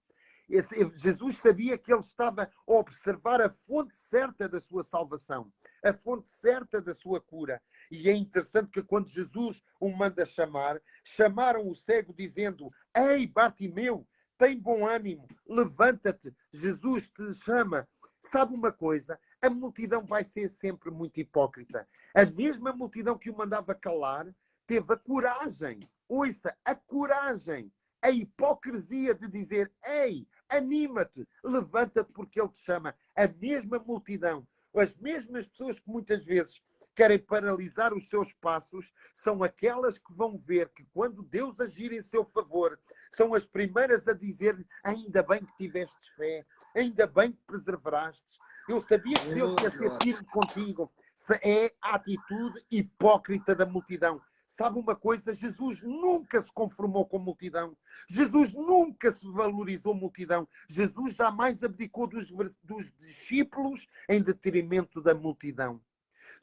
Jesus sabia que ele estava a observar a fonte certa da sua salvação, a fonte certa da sua cura. E é interessante que quando Jesus o manda chamar, chamaram o cego dizendo: ei, Bartimeu, tem bom ânimo, levanta-te, Jesus te chama. Sabe uma coisa? A multidão vai ser sempre muito hipócrita. A mesma multidão que o mandava calar teve a coragem, ouça, a coragem, a hipocrisia de dizer: ei, anima-te, levanta-te porque ele te chama. A mesma multidão, as mesmas pessoas que muitas vezes querem paralisar os seus passos, são aquelas que vão ver que quando Deus agir em seu favor, são as primeiras a dizer: ainda bem que tivestes fé, ainda bem que perseveraste, eu sabia que Deus ia ser firme contigo. É a atitude hipócrita da multidão. Sabe uma coisa? Jesus nunca se conformou com a multidão. Jesus nunca se valorizou a multidão. Jesus jamais abdicou dos discípulos em detrimento da multidão.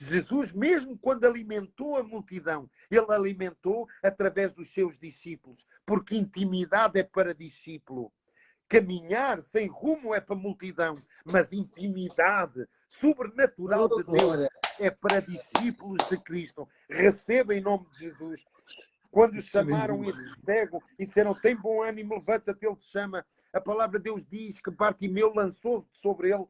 Jesus, mesmo quando alimentou a multidão, ele alimentou através dos seus discípulos, porque intimidade é para discípulo. Caminhar sem rumo é para multidão, mas intimidade sobrenatural de Deus é para discípulos de Cristo. Receba em nome de Jesus. Quando chamaram este cego e disseram: tem bom ânimo, levanta-te, ele te chama. A palavra de Deus diz que Bartimeu lançou sobre ele,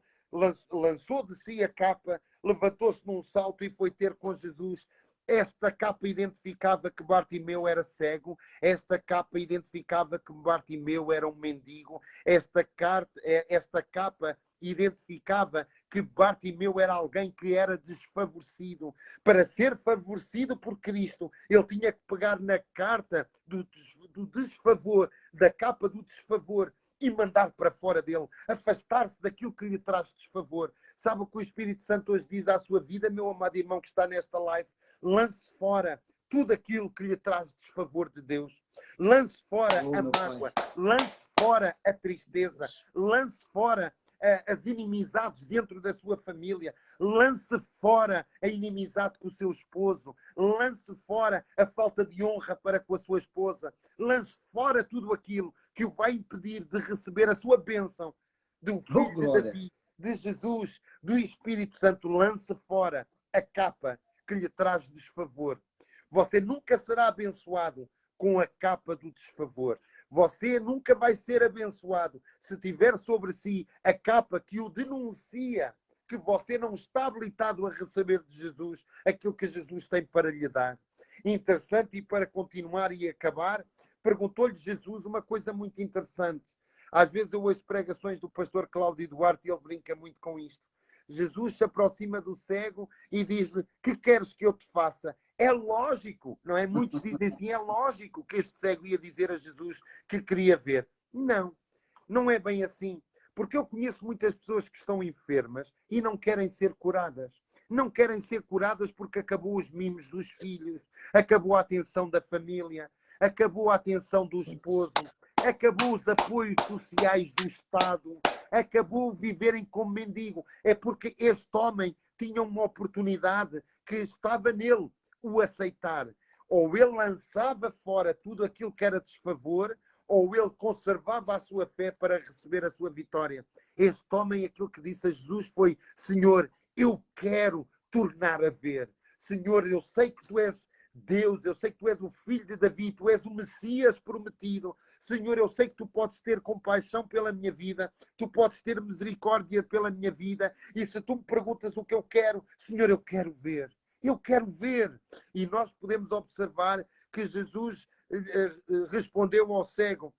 lançou de si a capa, levantou-se num salto e foi ter com Jesus. Esta capa identificava que Bartimeu era cego. Esta capa identificava que Bartimeu era um mendigo. Esta capa identificava que Bartimeu era alguém que era desfavorecido. Para ser favorecido por Cristo, ele tinha que pegar na carta do desfavor, da capa do desfavor, e mandar para fora dele, afastar-se daquilo que lhe traz desfavor. Sabe o que o Espírito Santo hoje diz à sua vida, meu amado irmão que está nesta live? Lance fora tudo aquilo que lhe traz desfavor de Deus. Lance fora a mágoa, lance fora a tristeza, lance fora as inimizades dentro da sua família, lance fora a inimizade com o seu esposo, lance fora a falta de honra para com a sua esposa, lance fora tudo aquilo que o vai impedir de receber a sua bênção do Filho de Davi, de Jesus, do Espírito Santo. Lance fora a capa que lhe traz desfavor. Você nunca será abençoado com a capa do desfavor. Você nunca vai ser abençoado se tiver sobre si a capa que o denuncia que você não está habilitado a receber de Jesus aquilo que Jesus tem para lhe dar. Interessante, e para continuar e acabar, perguntou-lhe Jesus uma coisa muito interessante. Às vezes eu ouço pregações do pastor Cláudio Duarte e ele brinca muito com isto. Jesus se aproxima do cego e diz-lhe: que queres que eu te faça? É lógico, não é? Muitos dizem assim, é lógico que este cego ia dizer a Jesus que queria ver. Não, não é bem assim. Porque eu conheço muitas pessoas que estão enfermas e não querem ser curadas. Não querem ser curadas porque acabou os mimos dos filhos, acabou a atenção da família, acabou a atenção do esposo, acabou os apoios sociais do Estado, acabou viverem como mendigo. É porque este homem tinha uma oportunidade que estava nele, o aceitar. Ou ele lançava fora tudo aquilo que era desfavor, ou ele conservava a sua fé para receber a sua vitória. Este homem, aquilo que disse a Jesus foi: Senhor, eu quero tornar a ver. Senhor, eu sei que tu és Deus, eu sei que tu és o filho de Davi, tu és o Messias prometido. Senhor, eu sei que tu podes ter compaixão pela minha vida, tu podes ter misericórdia pela minha vida, e se tu me perguntas o que eu quero, Senhor, eu quero ver. Eu quero ver. E nós podemos observar que Jesus respondeu ao cego: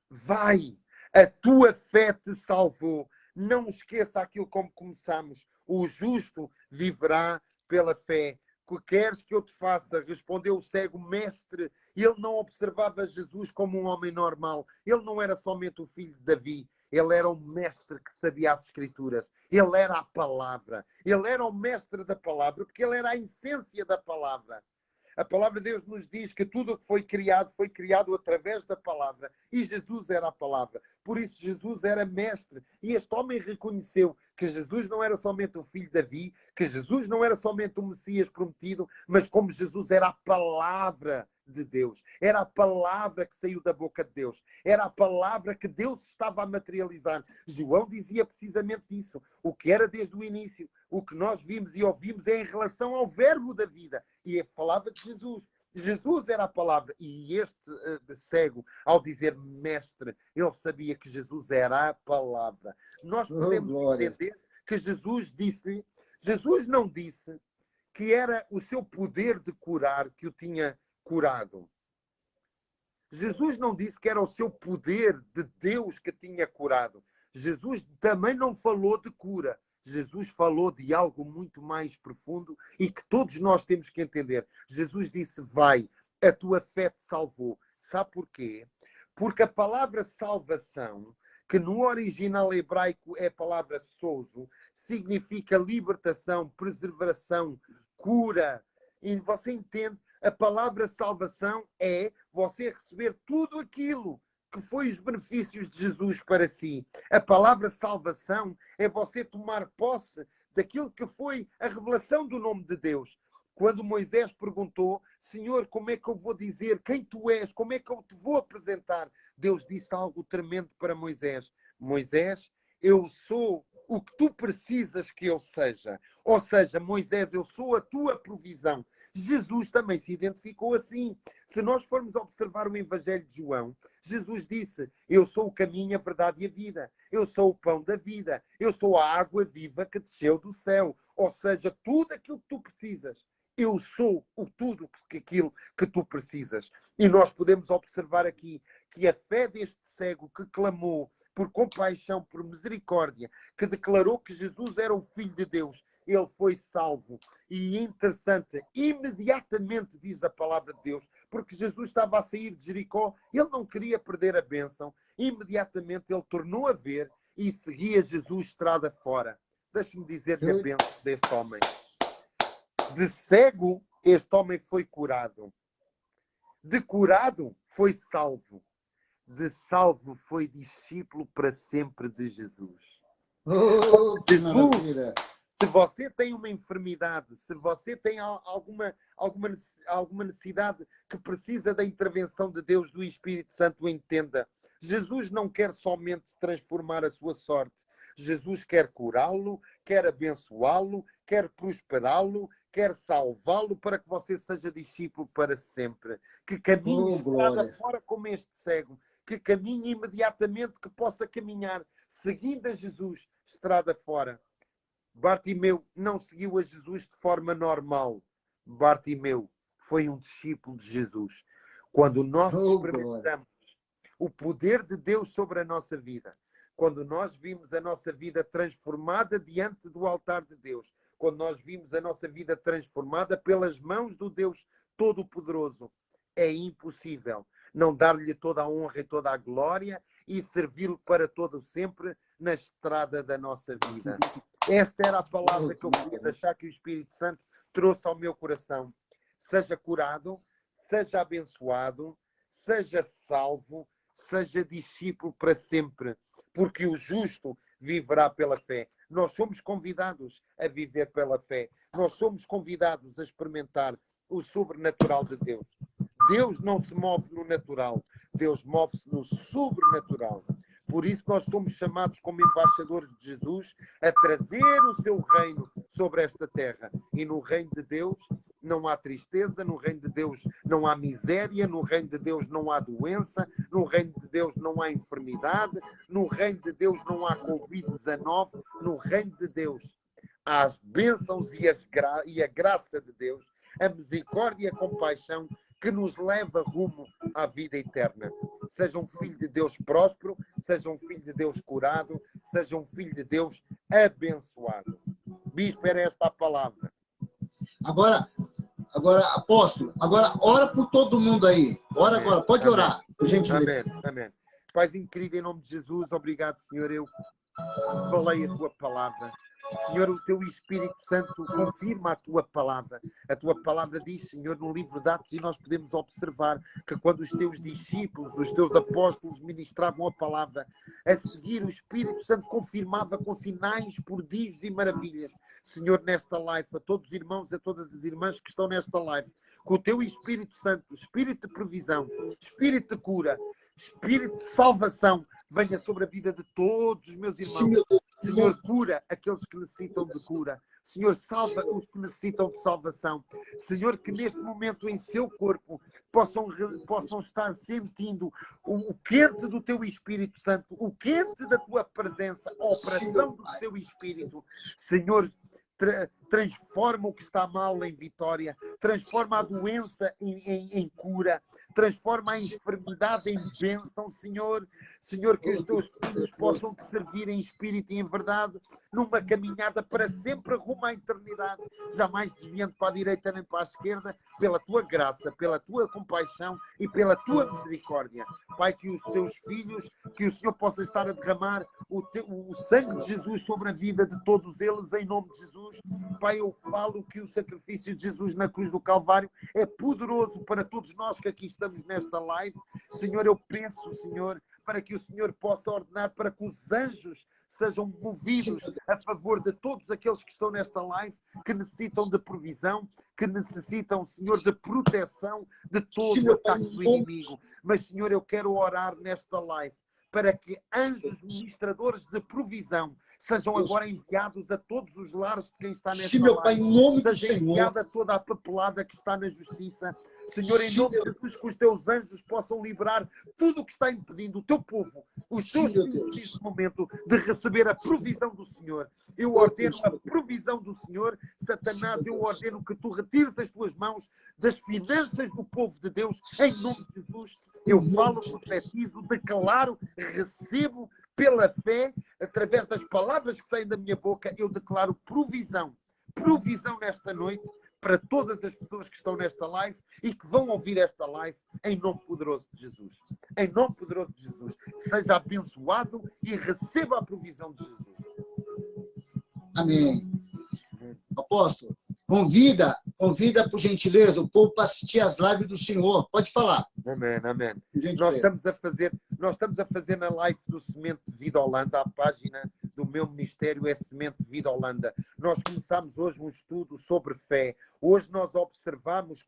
vai, a tua fé te salvou. Não esqueça aquilo como começamos. O justo viverá pela fé. Que queres que eu te faça? Respondeu o cego: mestre. Ele não observava Jesus como um homem normal. Ele não era somente o filho de Davi. Ele era um mestre que sabia as Escrituras. Ele era a palavra. Ele era o mestre da palavra, porque ele era a essência da palavra. A palavra de Deus nos diz que tudo o que foi criado através da palavra. E Jesus era a palavra. Por isso Jesus era mestre. E este homem reconheceu que Jesus não era somente o filho de Davi, que Jesus não era somente o Messias prometido, mas como Jesus era a palavra de Deus. Era a palavra que saiu da boca de Deus. Era a palavra que Deus estava a materializar. João dizia precisamente isso. O que era desde o início, o que nós vimos e ouvimos é em relação ao verbo da vida. E falava de Jesus. Jesus era a palavra. E este cego, ao dizer mestre, ele sabia que Jesus era a palavra. Nós podemos entender que Jesus disse-lhe, Jesus não disse que era o seu poder de curar que o tinha curado. Jesus não disse que era o seu poder de Deus que tinha curado. Jesus também não falou de cura. Jesus falou de algo muito mais profundo e que todos nós temos que entender. Jesus disse: vai, a tua fé te salvou. Sabe porquê? Porque a palavra salvação, que no original hebraico é a palavra sozo, significa libertação, preservação, cura. E você entende? A palavra salvação é você receber tudo aquilo que foi os benefícios de Jesus para si. A palavra salvação é você tomar posse daquilo que foi a revelação do nome de Deus. Quando Moisés perguntou: Senhor, como é que eu vou dizer quem tu és? Como é que eu te vou apresentar? Deus disse algo tremendo para Moisés: Moisés, eu sou o que tu precisas que eu seja. Ou seja, Moisés, eu sou a tua provisão. Jesus também se identificou assim. Se nós formos observar o Evangelho de João, Jesus disse: eu sou o caminho, a verdade e a vida. Eu sou o pão da vida. Eu sou a água viva que desceu do céu. Ou seja, tudo aquilo que tu precisas. Eu sou tudo aquilo que tu precisas. E nós podemos observar aqui que a fé deste cego que clamou por compaixão, por misericórdia, que declarou que Jesus era o Filho de Deus, ele foi salvo. E interessante, imediatamente diz a palavra de Deus, porque Jesus estava a sair de Jericó, ele não queria perder a bênção, imediatamente ele tornou a ver e seguia Jesus estrada fora. Deixe-me dizer-lhe a bênção deste homem. De cego, este homem foi curado. De curado, foi salvo. De salvo, foi discípulo para sempre de Jesus. Oh, que maravilha! Se você tem uma enfermidade, se você tem alguma necessidade que precisa da intervenção de Deus, do Espírito Santo, entenda. Jesus não quer somente transformar a sua sorte. Jesus quer curá-lo, quer abençoá-lo, quer prosperá-lo, quer salvá-lo para que você seja discípulo para sempre. Que caminhe estrada fora como este cego. Que caminhe imediatamente, que possa caminhar, seguindo a Jesus, estrada fora. Bartimeu não seguiu a Jesus de forma normal. Bartimeu foi um discípulo de Jesus. Quando nós experimentamos o poder de Deus sobre a nossa vida, quando nós vimos a nossa vida transformada diante do altar de Deus, quando nós vimos a nossa vida transformada pelas mãos do Deus Todo-Poderoso, é impossível não dar-lhe toda a honra e toda a glória e servi-lo para todo sempre na estrada da nossa vida. Esta era a palavra que eu queria deixar, que o Espírito Santo trouxe ao meu coração. Seja curado, seja abençoado, seja salvo, seja discípulo para sempre, porque o justo viverá pela fé. Nós somos convidados a viver pela fé. Nós somos convidados a experimentar o sobrenatural de Deus. Deus não se move no natural, Deus move-se no sobrenatural. Por isso nós somos chamados como embaixadores de Jesus a trazer o seu reino sobre esta terra. E no reino de Deus não há tristeza, no reino de Deus não há miséria, no reino de Deus não há doença, no reino de Deus não há enfermidade, no reino de Deus não há Covid-19, no reino de Deus há as bênçãos e a graça de Deus, a misericórdia e a compaixão que nos leva rumo à vida eterna. Seja um filho de Deus próspero, seja um filho de Deus curado, seja um filho de Deus abençoado. Bispo, era esta a palavra. Agora, apóstolo, agora ora por todo mundo aí. Ora agora, pode orar, por gentileza. Amém, amém. Pai incrível, em nome de Jesus, obrigado, Senhor, eu falei a tua palavra. Senhor, o teu Espírito Santo confirma a tua palavra. A tua palavra diz, Senhor, no livro de Atos, e nós podemos observar que quando os teus discípulos, os teus apóstolos ministravam a palavra, a seguir o Espírito Santo confirmava com sinais, prodígios e maravilhas. Senhor, nesta live, a todos os irmãos, a todas as irmãs que estão nesta live, com o teu Espírito Santo, Espírito de provisão, Espírito de cura, Espírito de salvação, venha sobre a vida de todos os meus irmãos. Senhor, cura aqueles que necessitam de cura. Senhor, salva os que necessitam de salvação. Senhor, que neste momento em seu corpo possam estar sentindo o quente do teu Espírito Santo, o quente da tua presença, a operação do seu Espírito. Senhor, transforma o que está mal em vitória, transforma a doença em cura, transforma a enfermidade em bênção, Senhor. Senhor, que os teus filhos possam te servir em espírito e em verdade, numa caminhada para sempre rumo à eternidade, jamais desviando para a direita nem para a esquerda, pela tua graça, pela tua compaixão e pela tua misericórdia. Pai, que os teus filhos, que o Senhor possa estar a derramar o sangue de Jesus sobre a vida de todos eles, em nome de Jesus. Pai, eu falo que o sacrifício de Jesus na cruz do Calvário é poderoso para todos nós que aqui estamos nesta live. Senhor, eu peço, Senhor, para que o Senhor possa ordenar para que os anjos sejam movidos a favor de todos aqueles que estão nesta live, que necessitam de provisão, que necessitam, Senhor, de proteção de todo o ataque do inimigo. Mas, Senhor, eu quero orar nesta live para que anjos ministradores de provisão sejam agora enviados a todos os lares de quem está nesta live. Seja enviada toda a papelada que está na justiça. Senhor, em nome de Jesus, que os teus anjos possam liberar tudo o que está impedindo o teu povo, os teus filhos neste momento, de receber a provisão do Senhor. Eu ordeno a provisão do Senhor. Satanás, eu ordeno que tu retires as tuas mãos das finanças do povo de Deus, em nome de Jesus. Eu falo, profetizo, declaro, recebo pela fé, através das palavras que saem da minha boca, eu declaro provisão. Provisão nesta noite para todas as pessoas que estão nesta live e que vão ouvir esta live em nome poderoso de Jesus. Em nome poderoso de Jesus. Seja abençoado e receba a provisão de Jesus. Amém. Apóstolo, convida, por gentileza, o povo para assistir as lives do Senhor. Pode falar. Amém, amém. Nós estamos a fazer na live do Semente de Vida Holanda, a página do meu ministério é Semente de Vida Holanda. Nós começamos hoje um estudo sobre fé. Hoje nós observamos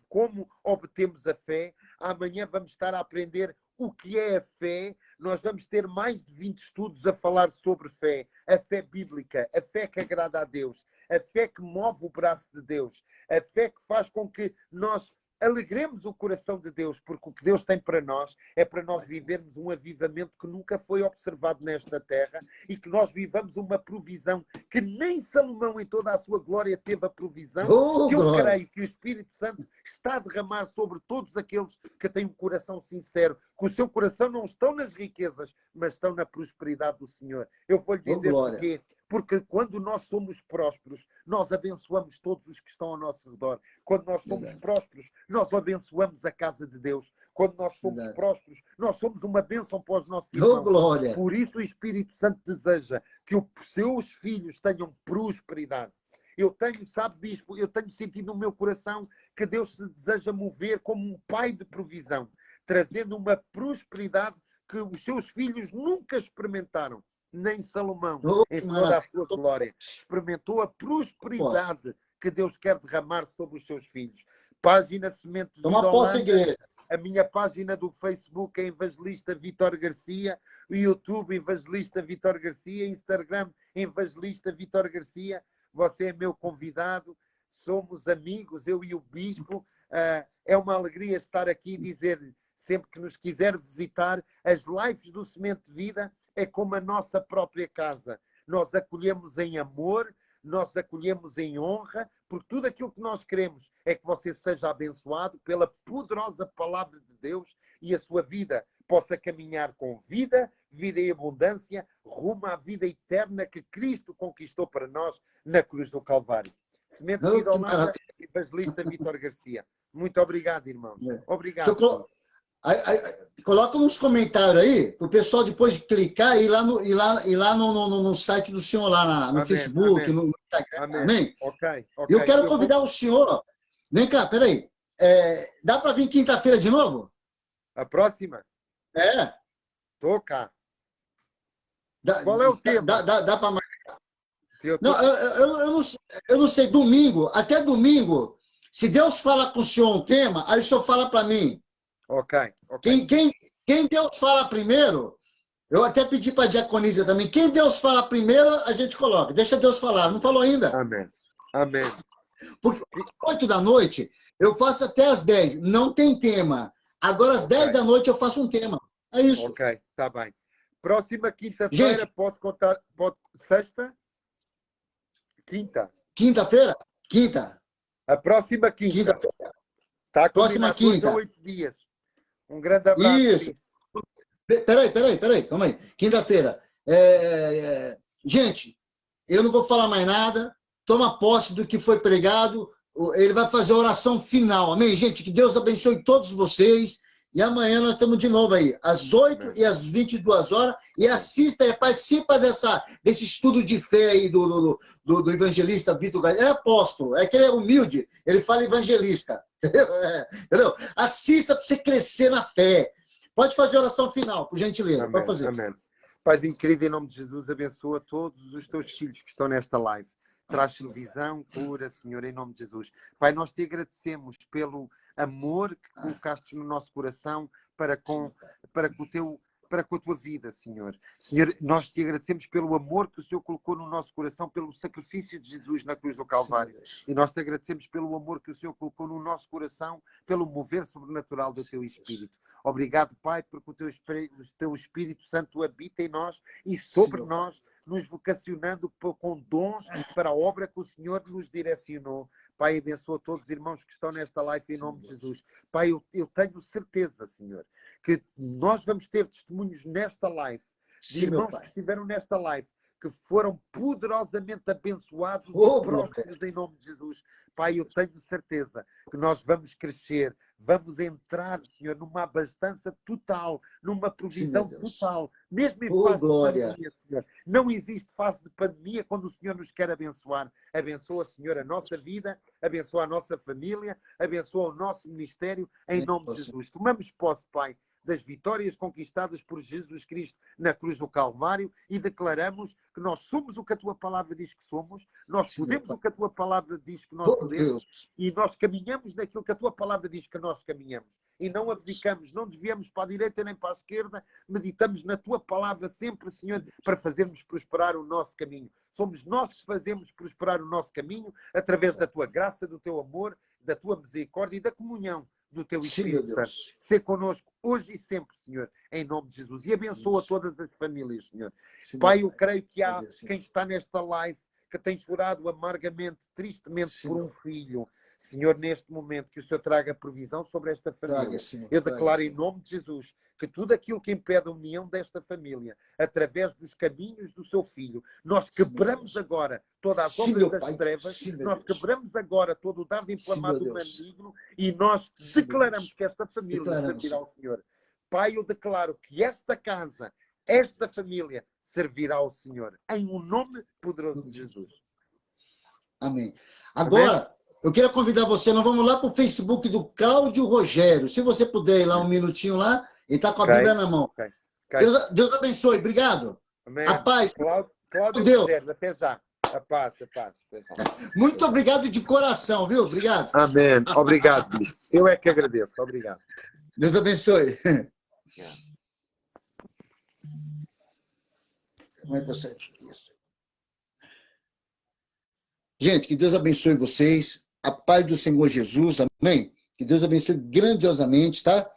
como obtemos a fé. Amanhã vamos estar a aprender o que é a fé. Nós vamos ter mais de 20 estudos a falar sobre fé. A fé bíblica, a fé que agrada a Deus, a fé que move o braço de Deus, a fé que faz com que nós alegremos o coração de Deus, porque o que Deus tem para nós é para nós vivermos um avivamento que nunca foi observado nesta terra e que nós vivamos uma provisão que nem Salomão em toda a sua glória teve a provisão, que eu creio que o Espírito Santo está a derramar sobre todos aqueles que têm um coração sincero, que o seu coração não estão nas riquezas, mas estão na prosperidade do Senhor. Eu vou-lhe dizer porquê. Porque quando nós somos prósperos, nós abençoamos todos os que estão ao nosso redor. Quando nós somos prósperos, nós abençoamos a casa de Deus. Quando nós somos prósperos, nós somos uma bênção para os nossos irmãos. Glória. Por isso o Espírito Santo deseja que os seus filhos tenham prosperidade. Eu tenho, sabe, Bispo, eu tenho sentido no meu coração que Deus se deseja mover como um pai de provisão, trazendo uma prosperidade que os seus filhos nunca experimentaram. Nem Salomão, em toda a sua glória, experimentou a prosperidade que Deus quer derramar sobre os seus filhos. Página Semente de Vida Holanda, a minha página do Facebook é Evangelista Vítor Garcia, o YouTube Evangelista Vítor Garcia, Instagram Evangelista Vítor Garcia. Você é meu convidado, somos amigos, eu e o Bispo. É uma alegria estar aqui e dizer-lhe, sempre que nos quiser visitar, as lives do Semente de Vida é como a nossa própria casa. Nós acolhemos em amor, nós acolhemos em honra, porque tudo aquilo que nós queremos é que você seja abençoado pela poderosa palavra de Deus e a sua vida possa caminhar com vida, vida em abundância, rumo à vida eterna que Cristo conquistou para nós na cruz do Calvário. Semente de Vida Holanda, Evangelista Vítor Garcia. Muito obrigado, irmãos. Obrigado. Coloca nos comentários aí, para o pessoal depois de clicar e ir lá no site do senhor, lá no Facebook, no Instagram. Amém? Ok. Eu quero convidar o senhor. Vem cá, peraí. Dá para vir quinta-feira de novo? A próxima? É. Tô cá. Qual é o tema? Dá para marcar. Não, eu não sei, até domingo, se Deus fala com o senhor um tema, aí o senhor fala para mim. Ok. Quem Deus fala primeiro, eu até pedi para a diaconisa também, quem Deus fala primeiro, a gente coloca. Deixa Deus falar, não falou ainda? Amém. Porque às 8 da noite, eu faço até às 10, não tem tema. Agora às 10 da noite eu faço um tema. É isso. Ok, tá bem. Próxima quinta-feira, pode contar, sexta? Quinta. Quinta-feira? Quinta. A próxima quinta. Tá, próxima quinta. 8 dias. Um grande abraço. Isso. Peraí, calma aí. Quinta-feira. Gente, eu não vou falar mais nada. Toma posse do que foi pregado. Ele vai fazer a oração final. Amém, gente? Que Deus abençoe todos vocês. E amanhã nós estamos de novo aí, às 8 e às 22 horas. E assista e participa desse estudo de fé aí do evangelista Vítor Garcia. É apóstolo, é que ele é humilde, ele fala evangelista. Entendeu? Assista para você crescer na fé. Pode fazer a oração final, por gentileza. Amém, pode fazer. Amém. Pai incrível, em nome de Jesus, abençoa todos os teus filhos que estão nesta live. Traz visão, cura, Senhor, em nome de Jesus. Pai, nós te agradecemos pelo amor que colocaste no nosso coração para com a tua vida, Senhor. Senhor, nós te agradecemos pelo amor que o Senhor colocou no nosso coração, pelo sacrifício de Jesus na cruz do Calvário. E nós te agradecemos pelo amor que o Senhor colocou no nosso coração, pelo mover sobrenatural do teu Espírito. Obrigado, Pai, porque o teu Espírito Santo habita em nós e sobre nós, nos vocacionando com dons para a obra que o Senhor nos direcionou. Pai, abençoa todos os irmãos que estão nesta live em nome de Jesus. Pai, eu tenho certeza, Senhor, que nós vamos ter testemunhos nesta live de Sim, meu irmãos Pai. que estiveram nesta live, que foram poderosamente abençoados Oh, e prósperos em nome de Jesus. Pai, eu tenho certeza que nós vamos crescer, vamos entrar, Senhor, numa abastança total, numa sim, meu provisão Deus. total, mesmo em Oh, fase de glória. pandemia, Senhor. Não existe fase de pandemia quando o Senhor nos quer abençoar. Abençoa, Senhor, a nossa vida, abençoa a nossa família, abençoa o nosso ministério, em nome de Jesus. Tomamos posse, Pai, das vitórias conquistadas por Jesus Cristo na cruz do Calvário e declaramos que nós somos o que a Tua palavra diz que somos, nós Sim, meu podemos Pai. o que a Tua palavra diz que nós Oh, podemos Deus. e nós caminhamos naquilo que a Tua palavra diz que nós caminhamos. E não abdicamos, não desviamos para a direita nem para a esquerda, meditamos na Tua palavra sempre, Senhor, para fazermos prosperar o nosso caminho. Somos nós que fazemos prosperar o nosso caminho através da Tua graça, do Teu amor, da Tua misericórdia e da comunhão do Teu Sim, meu Espírito Santo. Deus. Ser connosco hoje e sempre, Senhor, em nome de Jesus. E abençoa todas as famílias, Senhor. Sim, Pai, meu eu creio que há Deus, sim. quem está nesta live que tem chorado amargamente, tristemente Sim, por um meu. filho. Senhor, neste momento, que o Senhor traga provisão sobre esta família. Traga, Senhor. Eu Traga, declaro em Senhor. nome de Jesus que tudo aquilo que impede a união desta família, através dos caminhos do seu filho, nós Sim, meu quebramos Deus. agora todas as Sim, obras meu das Pai. trevas, Sim, meu nós Deus. quebramos agora todo o dardo Sim, meu inflamado do Deus. maligno e nós Sim, meu declaramos Deus. que esta família Declaramos, servirá Senhor. ao Senhor. Pai, eu declaro que esta casa, esta família, servirá ao Senhor. Em o nome poderoso de Jesus. Amém. Agora, eu quero convidar você, nós vamos lá para o Facebook do Cláudio Rogério. Se você puder ir lá um minutinho lá, ele está com a Bíblia na mão. Ok. Deus abençoe, obrigado. Amém. A paz. Cláudio Deus. Rogério, até já. A paz, a paz. Até já. Muito obrigado de coração, viu? Obrigado. Amém. Obrigado, bispo. Eu é que agradeço. Obrigado. Deus abençoe. Como é que você... Isso. Gente, que Deus abençoe vocês. A paz do Senhor Jesus, amém? Que Deus abençoe grandiosamente, tá?